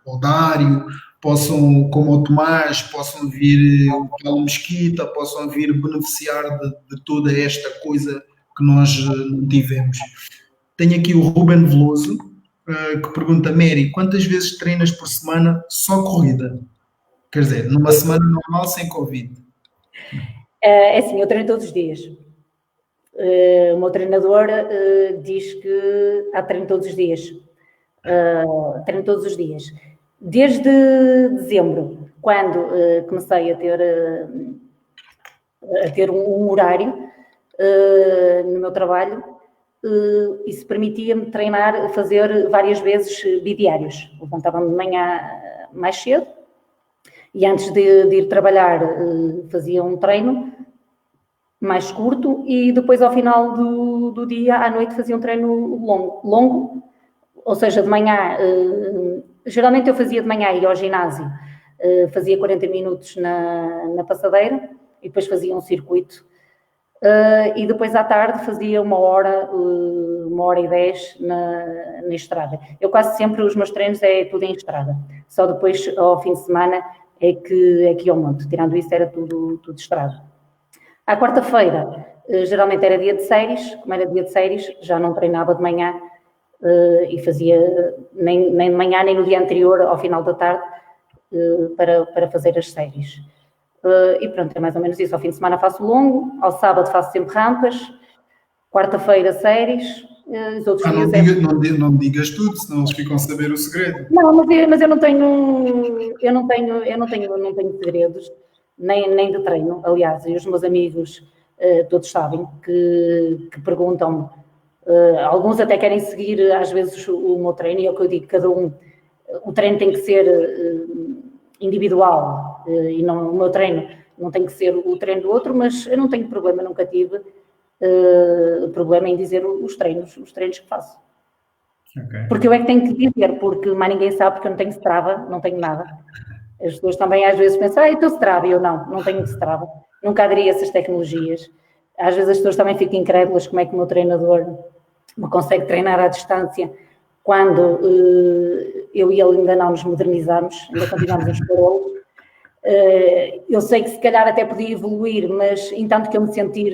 o Dário, possam, como o Tomás, possam vir o Paulo Mesquita, possam vir beneficiar de toda esta coisa que nós não tivemos. Tenho aqui o Ruben Veloso, que pergunta, Mary, quantas vezes treinas por semana só corrida? Quer dizer, numa semana normal sem Covid. É assim, eu treino todos os dias. O meu treinador diz que há treino todos os dias. Treino todos os dias. Desde dezembro, quando comecei a ter um horário no meu trabalho, isso permitia-me treinar, fazer várias vezes bidiários. Levantava-me de manhã mais cedo e antes de ir trabalhar fazia um treino mais curto e depois ao final do dia, à noite, fazia um treino longo, ou seja, de manhã, geralmente eu fazia de manhã, ia ao ginásio, fazia 40 minutos na passadeira e depois fazia um circuito. E depois à tarde fazia 1h10 na estrada. Eu quase sempre, os meus treinos é tudo em estrada. Só depois, ao fim de semana, é que eu monto. Tirando isso, era tudo estrada. À quarta-feira, geralmente era dia de séries. Como era dia de séries, já não treinava de manhã e fazia nem de manhã, nem no dia anterior, ao final da tarde, para fazer as séries. E pronto, é mais ou menos isso. Ao fim de semana faço longo, ao sábado faço sempre rampas, quarta-feira séries, os outros dias não digas tudo, senão eles ficam a saber o segredo. Não, mas eu não tenho segredos, nem de treino, aliás, e os meus amigos todos sabem que perguntam, alguns até querem seguir às vezes o meu treino, e é o que eu digo, cada um, o treino tem que ser individual, e não, o meu treino não tem que ser o treino do outro, mas eu não tenho problema, nunca tive problema em dizer os treinos que faço. Okay. Porque eu é que tenho que dizer, porque mais ninguém sabe, porque eu não tenho Strava, não tenho nada. As pessoas também às vezes pensam, então Strava, eu não tenho Strava, nunca aderi a essas tecnologias. Às vezes as pessoas também ficam incrédulas como é que o meu treinador me consegue treinar à distância quando eu e ele ainda não nos modernizamos, ainda continuamos nos parolos. Eu sei que se calhar até podia evoluir, mas entanto que eu me sentir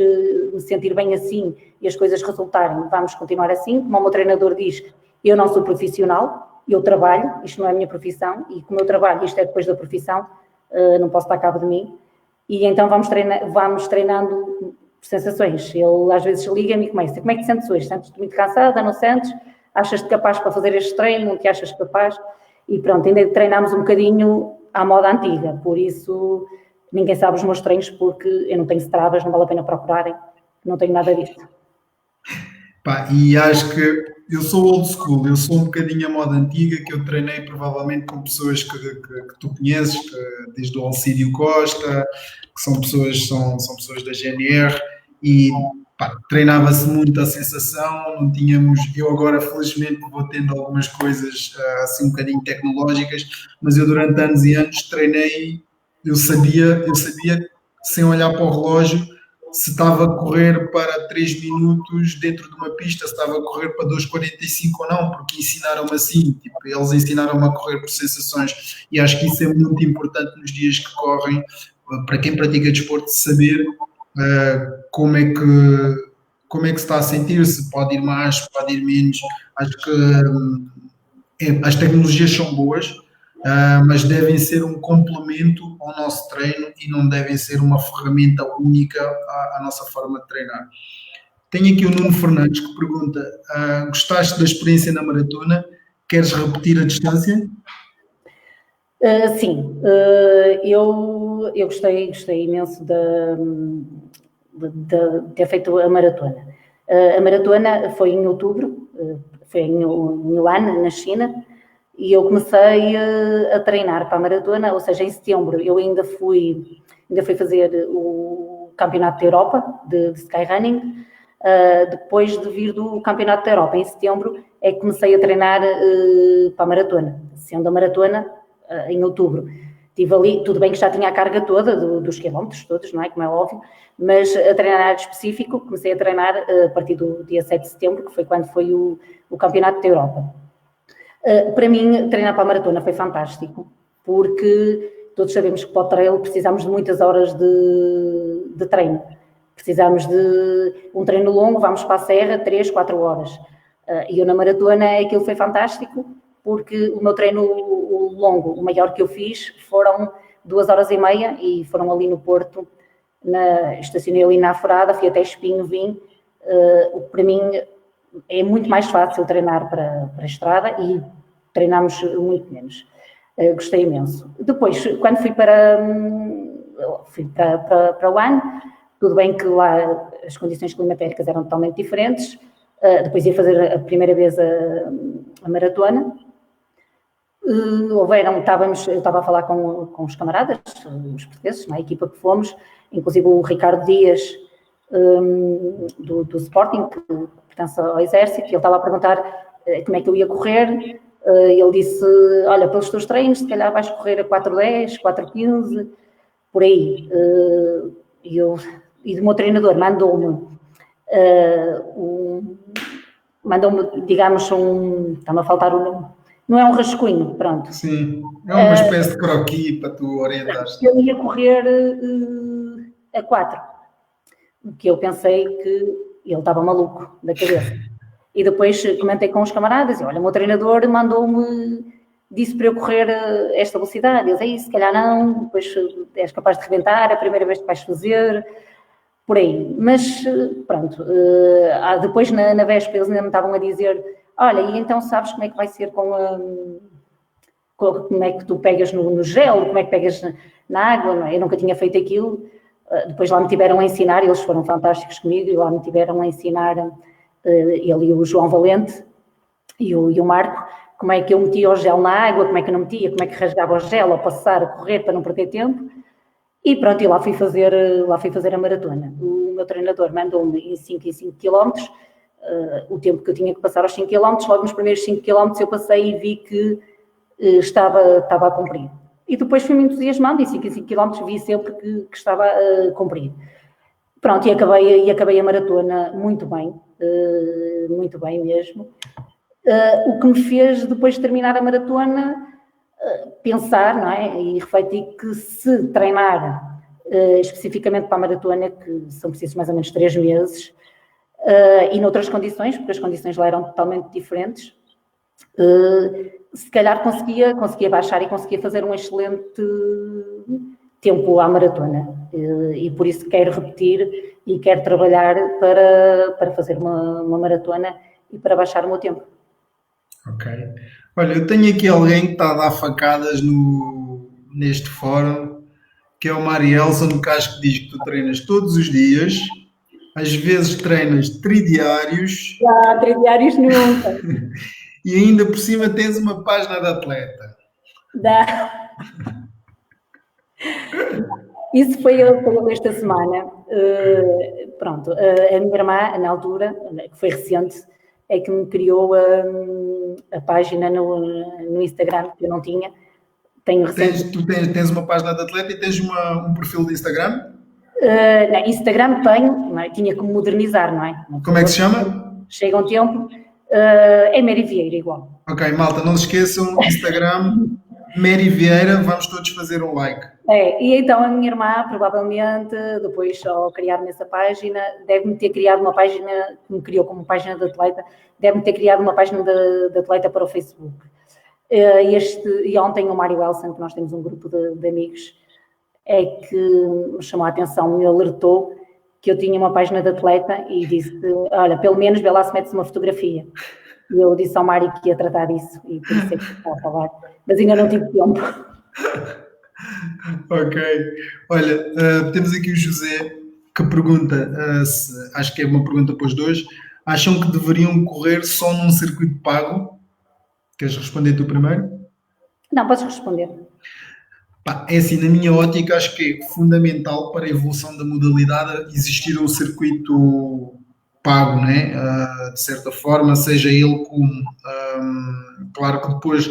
bem assim e as coisas resultarem, vamos continuar assim. Como o meu treinador diz, eu não sou profissional, eu trabalho, isto não é a minha profissão, e como eu trabalho, isto é depois da profissão, não posso dar cabo de mim, e então vamos treinando sensações. Ele às vezes liga-me e começa, como é que te sentes hoje? Sentes-te muito cansada, não sentes? Achas-te capaz para fazer este treino, não te achas capaz? E pronto, ainda treinamos um bocadinho à moda antiga, por isso ninguém sabe os meus treinos, porque eu não tenho Stravas, não vale a pena procurarem, não tenho nada disso. Pá, e acho que eu sou old school, eu sou um bocadinho a moda antiga, que eu treinei provavelmente com pessoas que tu conheces, desde o Alcídio Costa, que são pessoas da GNR, e treinava-se muito a sensação, não tínhamos, eu agora felizmente vou tendo algumas coisas assim um bocadinho tecnológicas, mas eu durante anos e anos treinei, eu sabia sem olhar para o relógio se estava a correr para 3 minutos dentro de uma pista, se estava a correr para 2,45 ou não, porque ensinaram-me assim, tipo, eles ensinaram-me a correr por sensações, e acho que isso é muito importante nos dias que correm, para quem pratica desporto, saber como é que se está a sentir, se pode ir mais, se pode ir menos. Acho que as tecnologias são boas, mas devem ser um complemento ao nosso treino e não devem ser uma ferramenta única à nossa forma de treinar. Tenho aqui o Nuno Fernandes que pergunta, gostaste da experiência na maratona? Queres repetir a distância? Sim, eu gostei imenso de ter feito a maratona. A maratona foi em outubro, foi em Yuan, na China, e eu comecei a treinar para a maratona, ou seja, em setembro eu ainda fui fazer o Campeonato da Europa de Skyrunning. Depois de vir do Campeonato da Europa, em setembro, é que comecei a treinar para a maratona, sendo a maratona em outubro. Estive ali, tudo bem que já tinha a carga toda dos quilómetros todos, não é? Como é óbvio, mas a treinar específico, comecei a treinar a partir do dia 7 de setembro, que foi quando foi o Campeonato da Europa. Para mim, treinar para a maratona foi fantástico, porque todos sabemos que para o trail precisamos de muitas horas de treino. Precisamos de um treino longo, vamos para a serra, 3, 4 horas. E eu na maratona aquilo foi fantástico, porque o meu treino longo, o maior que eu fiz, foram 2 horas e meia e foram ali no Porto, estacionei ali na Aforada, fui até Espinho, vim. Para mim é muito mais fácil treinar para a estrada e treinámos muito menos. Gostei imenso. Depois, quando fui para o ano, tudo bem que lá as condições climatéricas eram totalmente diferentes. Depois ia fazer a primeira vez a maratona. Eu estava a falar com os camaradas, os portugueses, na equipa que fomos, inclusive o Ricardo Dias, do Sporting, que pertence ao Exército, e ele estava a perguntar como é que eu ia correr. Ele disse, olha, pelos teus treinos, se calhar vais correr a 4:10, 4:15, por aí. E o meu treinador mandou-me, digamos, está-me a faltar o nome, não é um rascunho, pronto. Sim, é uma espécie de croquis para tu orientares-te. Eu ia correr a 4, que eu pensei que ele estava maluco da cabeça. E depois comentei com os camaradas, e olha, o meu treinador disse para eu correr esta velocidade. Eu disse, se calhar não, depois és capaz de rebentar, a primeira vez que vais fazer, por aí. Mas pronto, depois na véspera eles ainda me estavam a dizer, olha, e então sabes como é que vai ser como é que tu pegas no gel, como é que pegas na água, não é? Eu nunca tinha feito aquilo. Depois lá me tiveram a ensinar, eles foram fantásticos comigo, e lá me tiveram a ensinar, ele e o João Valente e o Marco, como é que eu metia o gel na água, como é que eu não metia, como é que rasgava o gel ao passar, a correr para não perder tempo. E pronto, e lá fui fazer a maratona. O meu treinador mandou-me em 5 km, o tempo que eu tinha que passar aos 5 km, logo nos primeiros 5 km eu passei e vi que estava a cumprir. E depois fui-me entusiasmando, e 5 km vi sempre que estava a cumprir. Pronto, e acabei a maratona muito bem mesmo. O que me fez, depois de terminar a maratona, pensar, não é? E refletir que se treinar especificamente para a maratona, que são precisos mais ou menos 3 meses, e noutras condições, porque as condições lá eram totalmente diferentes, se calhar conseguia baixar e conseguia fazer um excelente tempo à maratona. E por isso quero repetir e quero trabalhar para fazer uma maratona e para baixar o meu tempo. Ok. Olha, eu tenho aqui alguém que está a dar facadas neste fórum, que é o Marielson, que acho que diz que tu treinas todos os dias, às vezes treinas tridiários. Tridiários nunca. E ainda por cima tens uma página de atleta. Dá. Isso foi esta semana. Pronto, a minha irmã, na altura, que foi recente, é que me criou a página no Instagram, que eu não tinha. Tu tens uma página de atleta e tens um perfil de Instagram? Não, Instagram tenho, não é? Tinha que modernizar, não é? Como é que se chama? Chega um tempo, é Mary Vieira igual. Ok, malta, não se esqueçam, Instagram, Mary Vieira, vamos todos fazer um like. E então a minha irmã, provavelmente, depois ao criar-me essa página, deve-me ter criado uma página, que me criou como página de atleta, deve-me ter criado uma página de atleta para o Facebook. E ontem o Mário Elson, que nós temos um grupo de amigos, é que me chamou a atenção, me alertou que eu tinha uma página de atleta e disse, olha, pelo menos vê lá se metes uma fotografia. E eu disse ao Mário que ia tratar disso e por isso é que estou a falar, mas ainda não tive tempo. Ok. Olha, temos aqui o José que pergunta, acho que é uma pergunta para os dois, acham que deveriam correr só num circuito pago? Queres responder tu primeiro? Não, podes responder. Pá, é assim, na minha ótica, acho que é fundamental para a evolução da modalidade existir um circuito pago, né? De certa forma, seja ele como. Claro que depois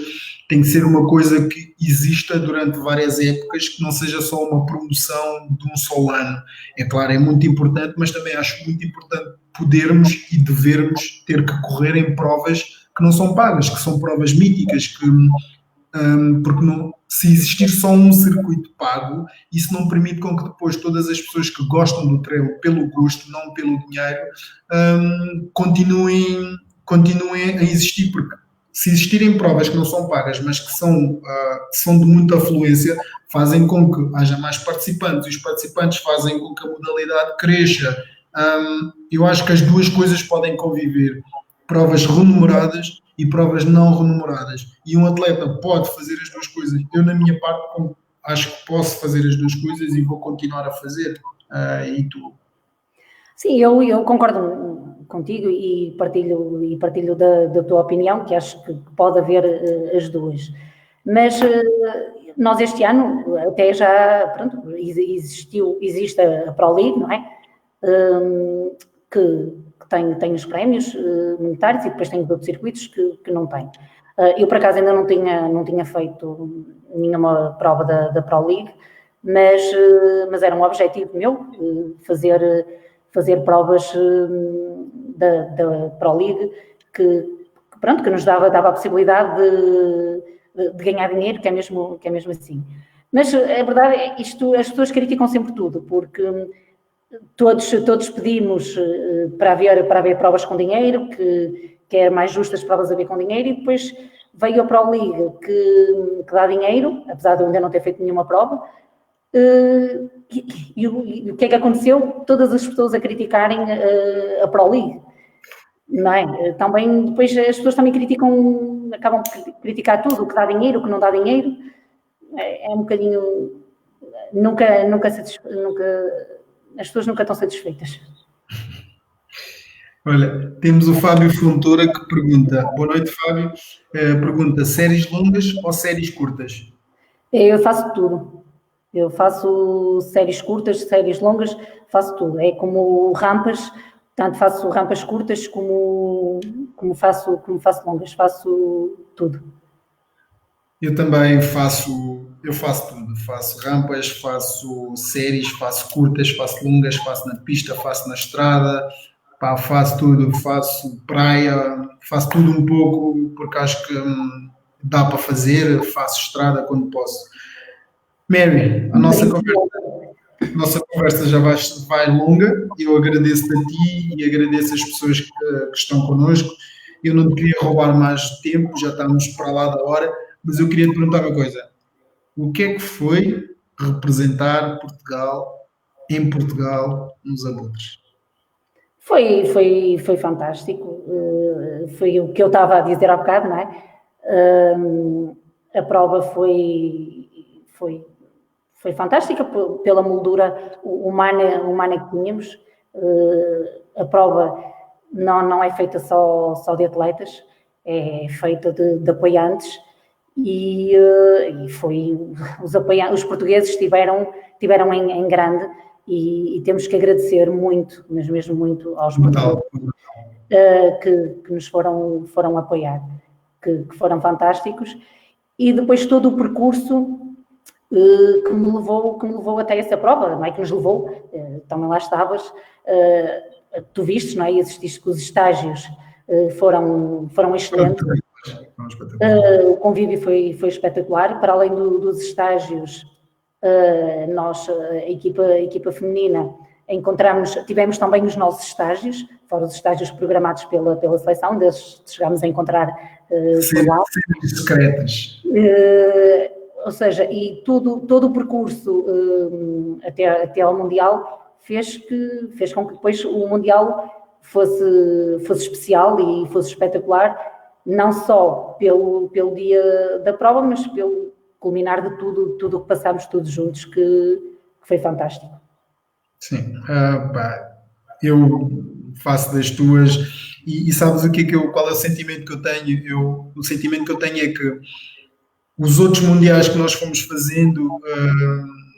tem que ser uma coisa que exista durante várias épocas, que não seja só uma promoção de um só ano. É claro, é muito importante, mas também acho muito importante podermos e devermos ter que correr em provas que não são pagas, que são provas míticas, que porque não, se existir só um circuito pago, isso não permite com que depois todas as pessoas que gostam do trail pelo gosto, não pelo dinheiro, continuem a existir, porque se existirem provas que não são pagas, mas que são de muita afluência, fazem com que haja mais participantes, e os participantes fazem com que a modalidade cresça. Eu acho que as duas coisas podem conviver, provas remuneradas e provas não remuneradas. E um atleta pode fazer as duas coisas. Eu, na minha parte, acho que posso fazer as duas coisas e vou continuar a fazer. E tu? Sim, eu concordo contigo e partilho da tua opinião, que acho que pode haver as duas. Mas nós este ano até já, pronto, existe a Pro League, não é? Que tem os prémios monetários e depois tem os outros circuitos que não tem. Eu, por acaso, ainda não tinha feito nenhuma prova da Pro League, mas era um objetivo meu fazer provas da Pro League que nos dava a possibilidade de ganhar dinheiro, que é mesmo assim. Mas a verdade é isto, as pessoas criticam sempre tudo, porque todos pedimos para haver provas com dinheiro, que é mais justo as provas a ver com dinheiro, e depois veio a Pro League que dá dinheiro, apesar de eu ainda não ter feito nenhuma prova. E o que é que aconteceu? Todas as pessoas a criticarem a Pro League, não é? Também, depois as pessoas também acabam por criticar tudo, o que dá dinheiro, o que não dá dinheiro. É um bocadinho... As pessoas nunca estão satisfeitas. Olha, temos o Fábio Fontoura que pergunta, boa noite Fábio, pergunta, séries longas ou séries curtas? Eu faço tudo. Eu faço séries curtas, séries longas, faço tudo. É como rampas, tanto faço rampas curtas como faço longas, faço tudo. Eu também faço tudo. Faço rampas, faço séries, faço curtas, faço longas, faço na pista, faço na estrada, pá, faço tudo. Faço praia, faço tudo um pouco, porque acho que dá para fazer. Faço estrada quando posso. Mary, a nossa conversa já vai longa. Eu agradeço-te a ti e agradeço as pessoas que estão connosco. Eu não te queria roubar mais tempo, já estamos para lá da hora, mas eu queria te perguntar uma coisa. O que é que foi representar Portugal em Portugal nos Abutres? Foi fantástico. Foi o que eu estava a dizer há bocado, não é? A prova foi fantástica pela moldura humana que tínhamos. A prova não é feita só de atletas, é feita de apoiantes e os portugueses estiveram em grande e temos que agradecer muito, mas mesmo muito aos portugueses que nos foram apoiar, que foram fantásticos, e depois todo o percurso que me levou até essa prova, não é que nos levou, também lá estavas, tu vistes, não é, e assististe que os estágios foram excelentes, o convívio foi espetacular, para além dos estágios, nós, a equipa feminina, tivemos também os nossos estágios, fora os estágios programados pela seleção, desses chegámos a encontrar por lá. Secretas. Ou seja, e todo o percurso até ao Mundial fez com que depois o Mundial fosse especial e fosse espetacular, não só pelo dia da prova, mas pelo culminar de tudo o que passámos todos juntos, que foi fantástico. Sim, eu faço das tuas e sabes o que é qual é o sentimento que eu tenho? O sentimento que eu tenho é que os outros mundiais que nós fomos fazendo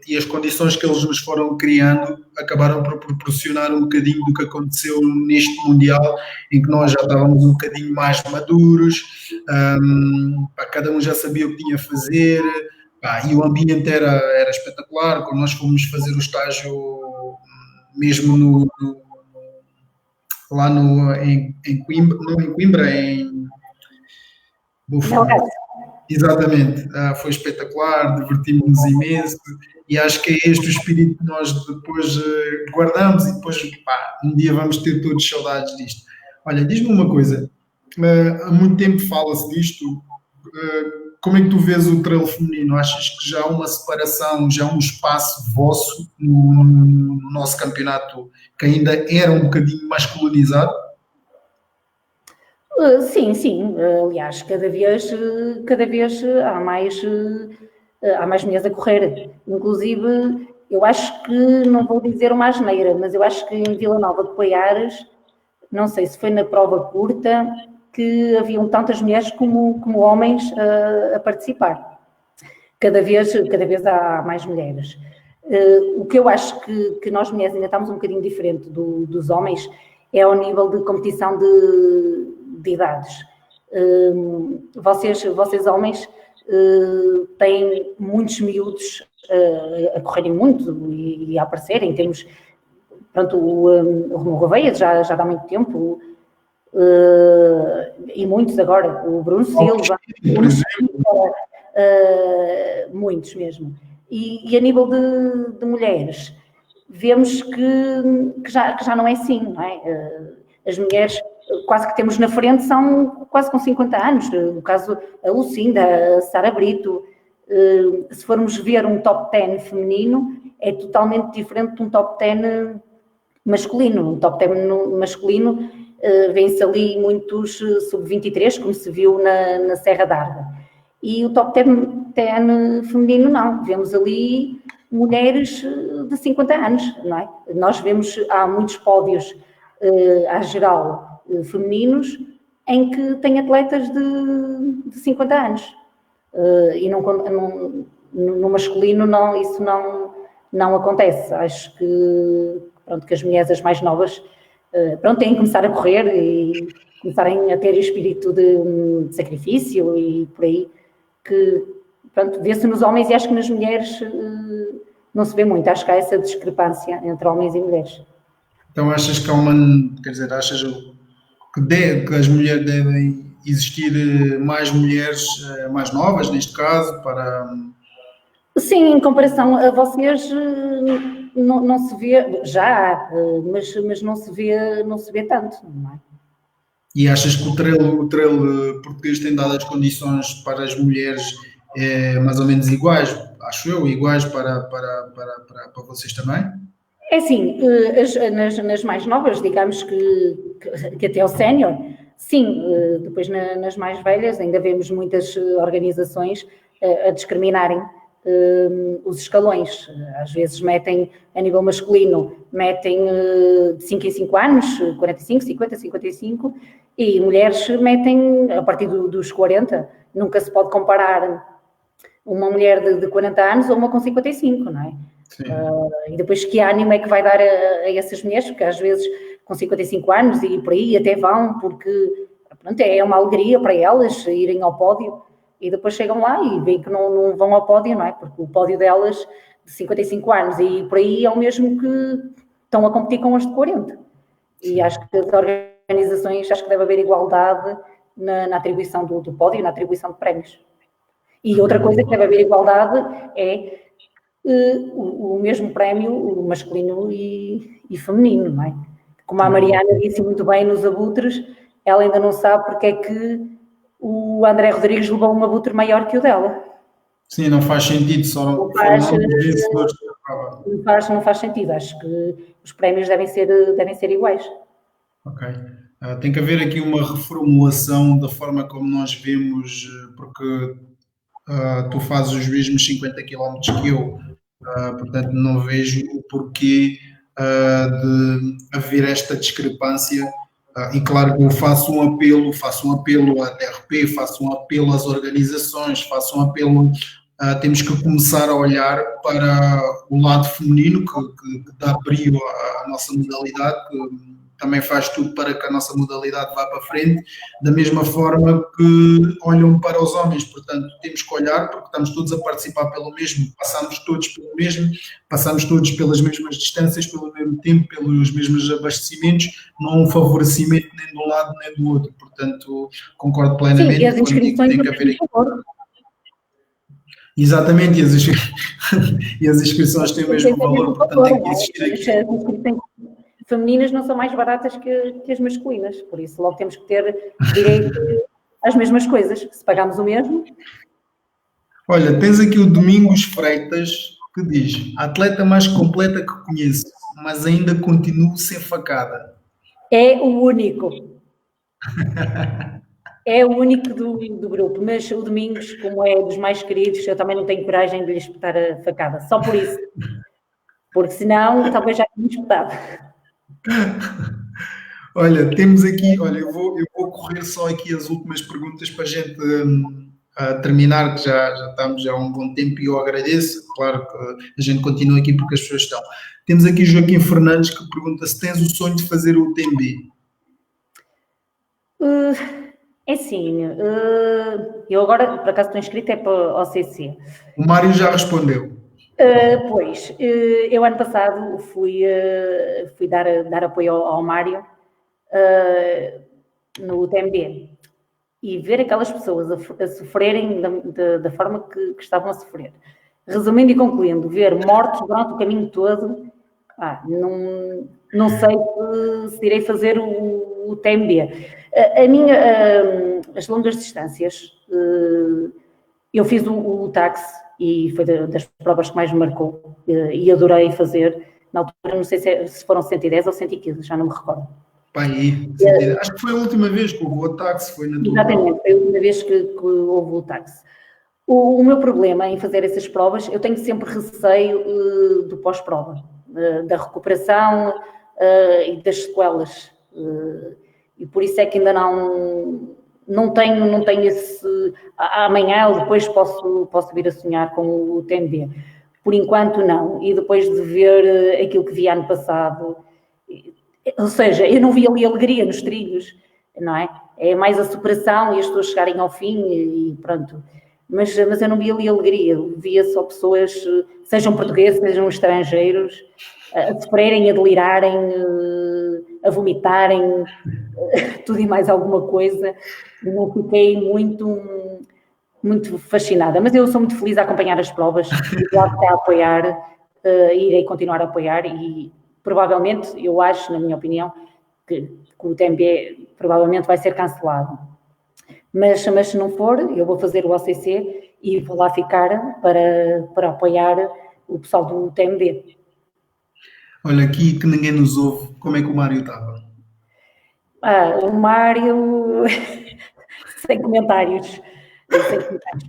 e as condições que eles nos foram criando acabaram por proporcionar um bocadinho do que aconteceu neste mundial, em que nós já estávamos um bocadinho mais maduros, cada um já sabia o que tinha a fazer, e o ambiente era espetacular. Quando nós fomos fazer o estágio mesmo lá em Coimbra, não em Coimbra, em Bufalo. Exatamente, foi espetacular, divertimos-nos imenso e acho que é este o espírito que nós depois guardamos e depois um dia vamos ter todos saudades disto. Olha, diz-me uma coisa, há muito tempo fala-se disto, como é que tu vês o trail feminino? Achas que já há uma separação, já há um espaço vosso no nosso campeonato que ainda era um bocadinho masculinizado? Sim. Aliás, cada vez há mais mulheres a correr. Inclusive, eu acho que, não vou dizer uma asneira, mas eu acho que em Vila Nova de Poiares, não sei se foi na prova curta, que haviam tantas mulheres como homens a participar. Cada vez há mais mulheres. O que eu acho que nós mulheres ainda estamos um bocadinho diferente dos homens é ao nível de competição de idades. Vocês homens têm muitos miúdos a correrem muito e a aparecerem. Temos, pronto, o Romeu Gouveia já dá muito tempo, e muitos agora, o Bruno Silva, muitos mesmo. E a nível de mulheres, vemos que já não é assim, não é? As mulheres quase que temos na frente são quase com 50 anos, no caso a Lucinda, a Sara Brito. Se formos ver um top 10 feminino, é totalmente diferente de um top 10 masculino. Um top 10 masculino vem-se ali muitos sub-23, como se viu na Serra d'Arga. E o top 10 feminino não, vemos ali mulheres de 50 anos, não é? Nós vemos, há muitos pódios à geral femininos em que tem atletas de 50 anos. E no masculino isso não acontece. Acho que as mulheres as mais novas têm que começar a correr e começarem a ter espírito de sacrifício e por aí, que vê-se nos homens e acho que nas mulheres não se vê muito. Acho que há essa discrepância entre homens e mulheres. Então achas que achas que as mulheres devem existir mais mulheres mais novas, neste caso, para... Sim, em comparação a vocês, não se vê, já há, mas não se vê tanto, não é? E achas que o trail português tem dado as condições para as mulheres mais ou menos iguais, acho eu, iguais para vocês também? É assim, nas mais novas, digamos que até o sénior, sim, depois nas mais velhas ainda vemos muitas organizações a discriminarem os escalões. Às vezes metem, a nível masculino, metem de 5 em 5 anos, 45, 50, 55, e mulheres metem a partir dos 40. Nunca se pode comparar uma mulher de 40 anos ou uma com 55, não é? E depois que ânimo é que vai dar a essas mulheres, porque às vezes com 55 anos e por aí até vão, porque é uma alegria para elas irem ao pódio e depois chegam lá e veem que não vão ao pódio, não é? Porque o pódio delas de 55 anos e por aí é o mesmo que estão a competir com as de 40. E acho que as organizações, acho que deve haver igualdade na atribuição do pódio e na atribuição de prémios. E outra coisa que deve haver igualdade é o mesmo prémio, o masculino e feminino, não é? Como a Mariana disse muito bem nos abutres, ela ainda não sabe porque é que o André Rodrigues levou um abutre maior que o dela. Sim, não faz sentido, só não faz sentido. Acho que os prémios devem ser iguais. Ok. Tem que haver aqui uma reformulação da forma como nós vemos, porque tu fazes os mesmos 50 quilómetros que eu, portanto não vejo o porquê de haver esta discrepância. E claro que eu faço um apelo à TRP, faço um apelo às organizações, faço um apelo. Temos que começar a olhar para o lado feminino que dá brilho à nossa modalidade, que também faz tudo para que a nossa modalidade vá para frente, da mesma forma que olham para os homens. Portanto, temos que olhar porque estamos todos a participar pelo mesmo, passamos todos pelo mesmo, passamos todos pelas mesmas distâncias, pelo mesmo tempo, pelos mesmos abastecimentos, não há um favorecimento nem de um lado nem do outro. Portanto, concordo Sim, e as plenamente quando digo que inscrições tem eu que haver tenho aqui. favor. Exatamente, e as inscrições têm o Eu tenho mesmo valor, mesmo portanto favor, tem não que é? existir As aqui. inscrições femininas não são mais baratas que as masculinas, por isso logo temos que ter direito às mesmas coisas. Se pagamos o mesmo, Olha, tens aqui o Domingos Freitas que diz: a atleta mais completa que conheço, mas ainda continuo sem facada. é o único. É o único do grupo, mas o Domingos, como é dos mais queridos, eu também não tenho coragem de lhe espetar a facada, só por isso. Porque senão, talvez já tenha espetado. Olha, temos aqui, olha, eu vou correr só aqui as últimas perguntas para a gente terminar, que já estamos há um bom tempo e eu agradeço. Claro que a gente continua aqui porque as pessoas estão. Temos aqui Joaquim Fernandes que pergunta se tens o sonho de fazer o UTMB. É assim, eu agora, por acaso, estou inscrita é para o OCC. O Mário já respondeu. Pois, eu ano passado fui dar apoio ao Mário no UTMB e ver aquelas pessoas a sofrerem da forma que estavam a sofrer. Resumindo e concluindo, ver mortos durante o caminho todo, não sei se irei fazer o UTMB. As longas distâncias, eu fiz o táxi e foi das provas que mais me marcou e adorei fazer. Na altura, não sei se foram 110 ou 115, já não me recordo. Pai, acho que foi a última vez que houve o táxi, foi na tua prova. Exatamente, foi a última vez que houve o táxi. O meu problema em fazer essas provas, eu tenho sempre receio do pós-prova, da recuperação e das sequelas. E por isso é que ainda não tenho esse... Amanhã ou depois posso vir a sonhar com o TMB. Por enquanto, não. E depois de ver aquilo que vi ano passado... Ou seja, eu não vi ali alegria nos trilhos, não é? É mais a superação e as pessoas chegarem ao fim e pronto. Mas eu não vi ali alegria. Via só pessoas, sejam portugueses, sejam estrangeiros, a sofrerem, a delirarem, a vomitarem, tudo e mais alguma coisa. Não fiquei muito fascinada. Mas eu sou muito feliz a acompanhar as provas e a apoiar, irei continuar a apoiar e provavelmente, eu acho, na minha opinião, que o TMB provavelmente vai ser cancelado. Mas se não for, eu vou fazer o OCC e vou lá ficar para apoiar o pessoal do TMB. Olha, aqui que ninguém nos ouve, como é que o Mário estava? O Mário, sem comentários.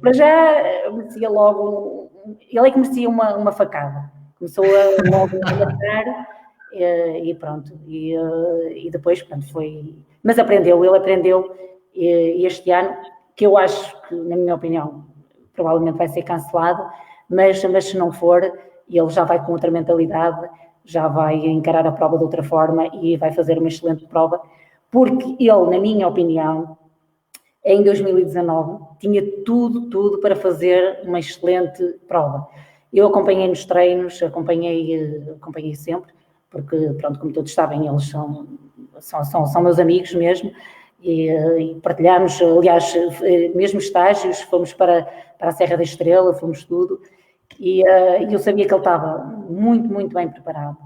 Para já, merecia logo... Ele é que merecia uma facada. Começou logo a matar e pronto. E depois, pronto, foi... Mas ele aprendeu este ano, que eu acho que, na minha opinião, provavelmente vai ser cancelado, mas se não for, ele já vai com outra mentalidade, já vai encarar a prova de outra forma e vai fazer uma excelente prova, porque ele, na minha opinião, em 2019, tinha tudo para fazer uma excelente prova. Eu acompanhei nos treinos, acompanhei sempre, porque, pronto, como todos sabem, eles são meus amigos mesmo, e partilhámos, aliás, mesmo estágios, fomos para a Serra da Estrela, fomos tudo, e eu sabia que ele estava muito bem preparado,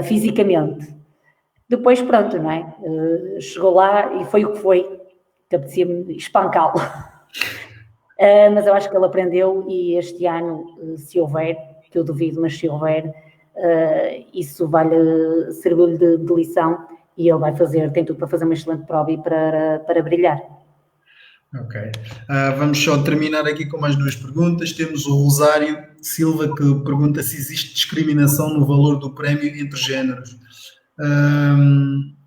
fisicamente. Depois, pronto, não é? Chegou lá e foi o que foi, que apetecia-me espancá-lo. Mas eu acho que ele aprendeu e este ano, se houver, que eu duvido, mas se houver, isso vai servir-lhe de lição e ele tem tudo para fazer uma excelente prova e para brilhar. Ok. Vamos só terminar aqui com mais 2 perguntas. Temos o Rosário Silva que pergunta se existe discriminação no valor do prémio entre géneros.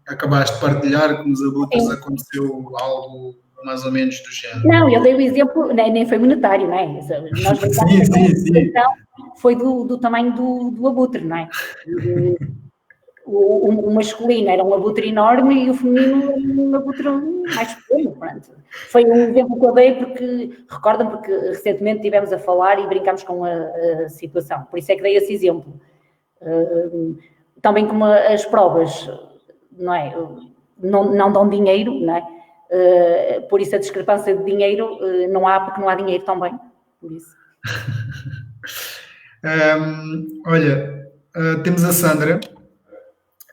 Acabaste de partilhar que nos abutres aconteceu algo mais ou menos do género. Não, eu dei o exemplo, nem foi monetário, não é? Nós sim. Foi do tamanho do abutre, não é? O masculino era um abutre enorme e o feminino era um abutre mais pequeno, pronto. Foi um exemplo que eu dei porque recentemente estivemos a falar e brincámos com a situação, por isso é que dei esse exemplo. Também como as provas, não é? Não dão dinheiro, não é? Por isso a discrepância de dinheiro não há, porque não há dinheiro também, por isso. Olha, temos a Sandra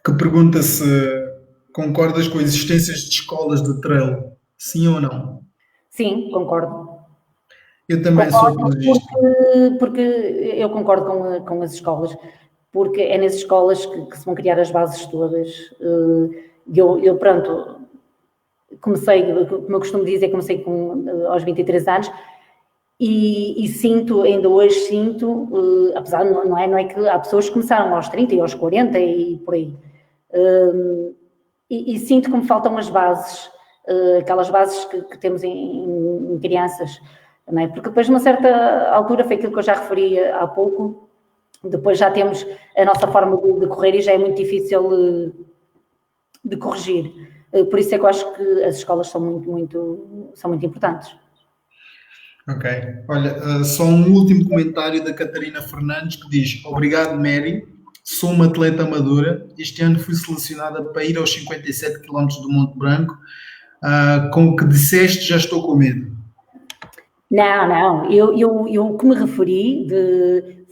que pergunta se concordas com a existência de escolas de trail, sim ou não? Sim, concordo. Eu também sou apologista. Porque eu concordo com as escolas, porque é nas escolas que se vão criar as bases todas. Eu pronto, comecei, como eu costumo dizer, comecei aos 23 anos e sinto, ainda hoje sinto, apesar, não é que há pessoas que começaram aos 30 e aos 40 e por aí, e sinto que me faltam as bases, aquelas bases que temos em crianças, não é? Porque depois de uma certa altura, foi aquilo que eu já referi há pouco, depois já temos a nossa forma de correr e já é muito difícil de corrigir. Por isso é que eu acho que as escolas são muito importantes. Ok. Olha, só um último comentário da Catarina Fernandes que diz: obrigado, Mary. Sou uma atleta amadora. Este ano fui selecionada para ir aos 57 km do Monte Branco. Com o que disseste, já estou com medo. Não. Eu o que me referi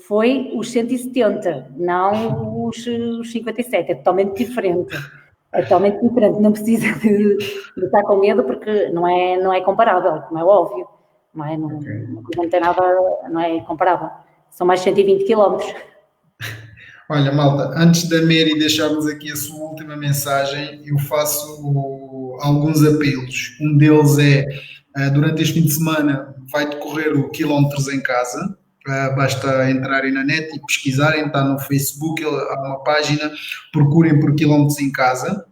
foi os 170, não os 57. É totalmente diferente. Não precisa de estar com medo porque não é comparável, como é óbvio. Não tem nada, não é comparável. São mais 120 quilómetros. Olha, malta, antes da Mary deixarmos aqui a sua última mensagem, eu faço alguns apelos. Um deles é, durante este fim de semana, vai decorrer o Quilómetros em Casa. Basta entrarem na net e pesquisarem, está no Facebook, há uma página, procurem por Quilómetros em Casa.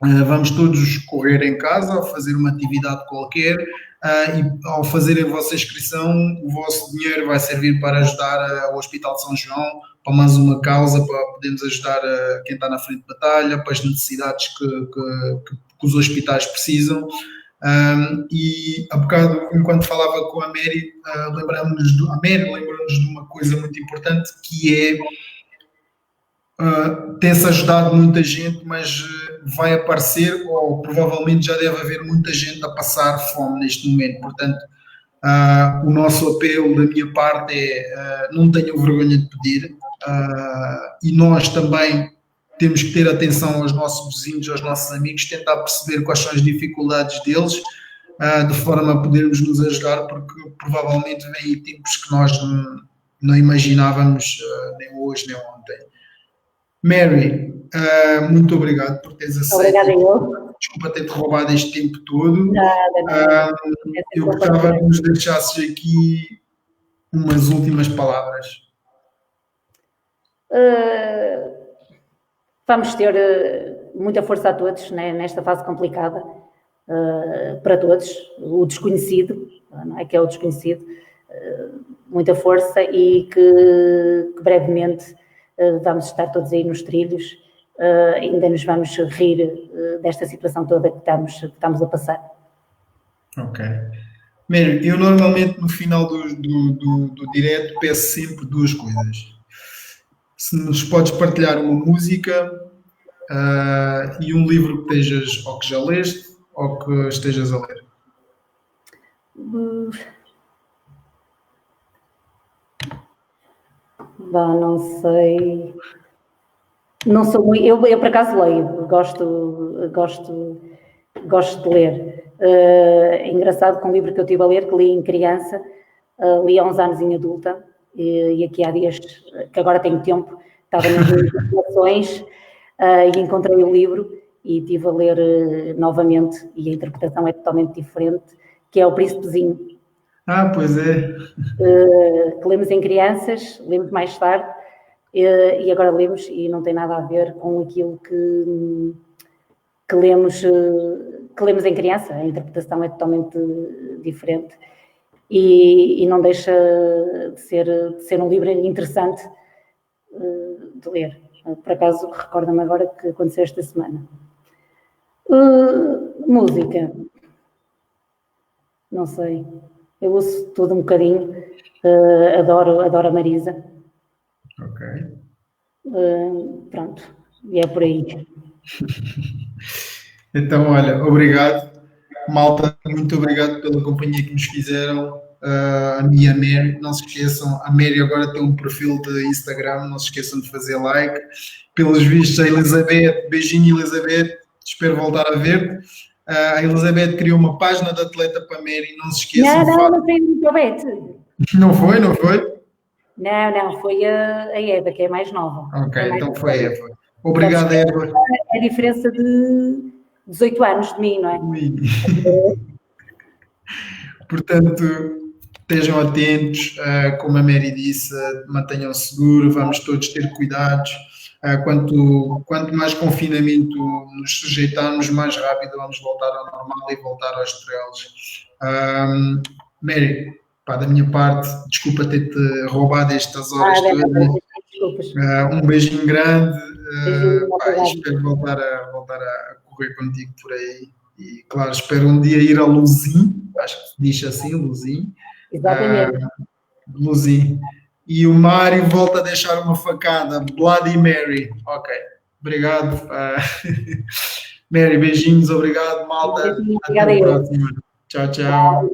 Vamos todos correr em casa, ou fazer uma atividade qualquer, e ao fazer a vossa inscrição, o vosso dinheiro vai servir para ajudar o Hospital de São João, para mais uma causa, para podermos ajudar quem está na frente de batalha, para as necessidades que os hospitais precisam. E há bocado, enquanto falava com a Mary, lembramos-nos de uma coisa muito importante, que tem-se ajudado muita gente, mas vai aparecer, ou provavelmente já deve haver muita gente a passar fome neste momento. Portanto, o nosso apelo da minha parte é não tenham vergonha de pedir, e nós também temos que ter atenção aos nossos vizinhos, aos nossos amigos, tentar perceber quais são as dificuldades deles, de forma a podermos nos ajudar, porque provavelmente vêm tempos que nós não imaginávamos, nem hoje nem ontem. Mary, muito obrigado por teres aceito. Obrigada eu. Desculpa ter-te roubado este tempo todo. Nada. Eu gostava que nos deixasses aqui umas últimas palavras. Vamos ter muita força a todos, né, nesta fase complicada, para todos. O desconhecido, não é, que é o desconhecido, muita força e que brevemente vamos estar todos aí nos trilhos, ainda nos vamos rir desta situação toda que estamos a passar. Ok. Mary, eu normalmente no final do direto peço sempre 2 coisas. Se nos podes partilhar uma música e um livro que estejas, ou que já leste, ou que estejas a ler. Não sei. Não sou muito. Eu por acaso leio, gosto de ler. É engraçado que um livro que eu estive a ler, que li em criança, li há uns anos em adulta, e aqui há dias, que agora tenho tempo, estava nas minhas anotações, e encontrei o livro e estive a ler novamente, e a interpretação é totalmente diferente, que é O Príncipezinho. Pois é. Que lemos em crianças, lemos mais tarde, e agora lemos e não tem nada a ver com aquilo que lemos em criança. A interpretação é totalmente diferente e não deixa de ser um livro interessante de ler. Por acaso, recorda-me agora que aconteceu esta semana. Música. Não sei. Eu ouço tudo um bocadinho. Adoro a Marisa. Ok. Pronto. E é por aí. Então, olha, obrigado. Malta, muito obrigado pela companhia que nos fizeram. A mim e a Mary, não se esqueçam, a Mary agora tem um perfil de Instagram, não se esqueçam de fazer like. Pelos vistos, a Elizabeth, beijinho Elizabeth, espero voltar a ver. A Elizabeth criou uma página de atleta para a Mary, não se esqueçam. Não foi a Elizabeth. Não foi? Não foi? Não, foi a Eva, que é mais nova. Ok, então foi a Eva. Obrigado, Eva. É a diferença de 18 anos de mim, não é? Portanto, estejam atentos, como a Mary disse, mantenham-se seguros, vamos todos ter cuidados. Quanto mais confinamento nos sujeitarmos, mais rápido vamos voltar ao normal e voltar aos treinos. Mary, da minha parte, desculpa ter-te roubado estas horas todas. Um beijinho grande. Espero voltar a correr contigo por aí. E, claro, espero um dia ir a Luzim, acho que se diz assim, Luzim. Exatamente. Luzim. E o Mário volta a deixar uma facada. Bloody Mary. Ok. Obrigado. Mary, beijinhos. Obrigado, malta. Até a próxima. Tchau, tchau.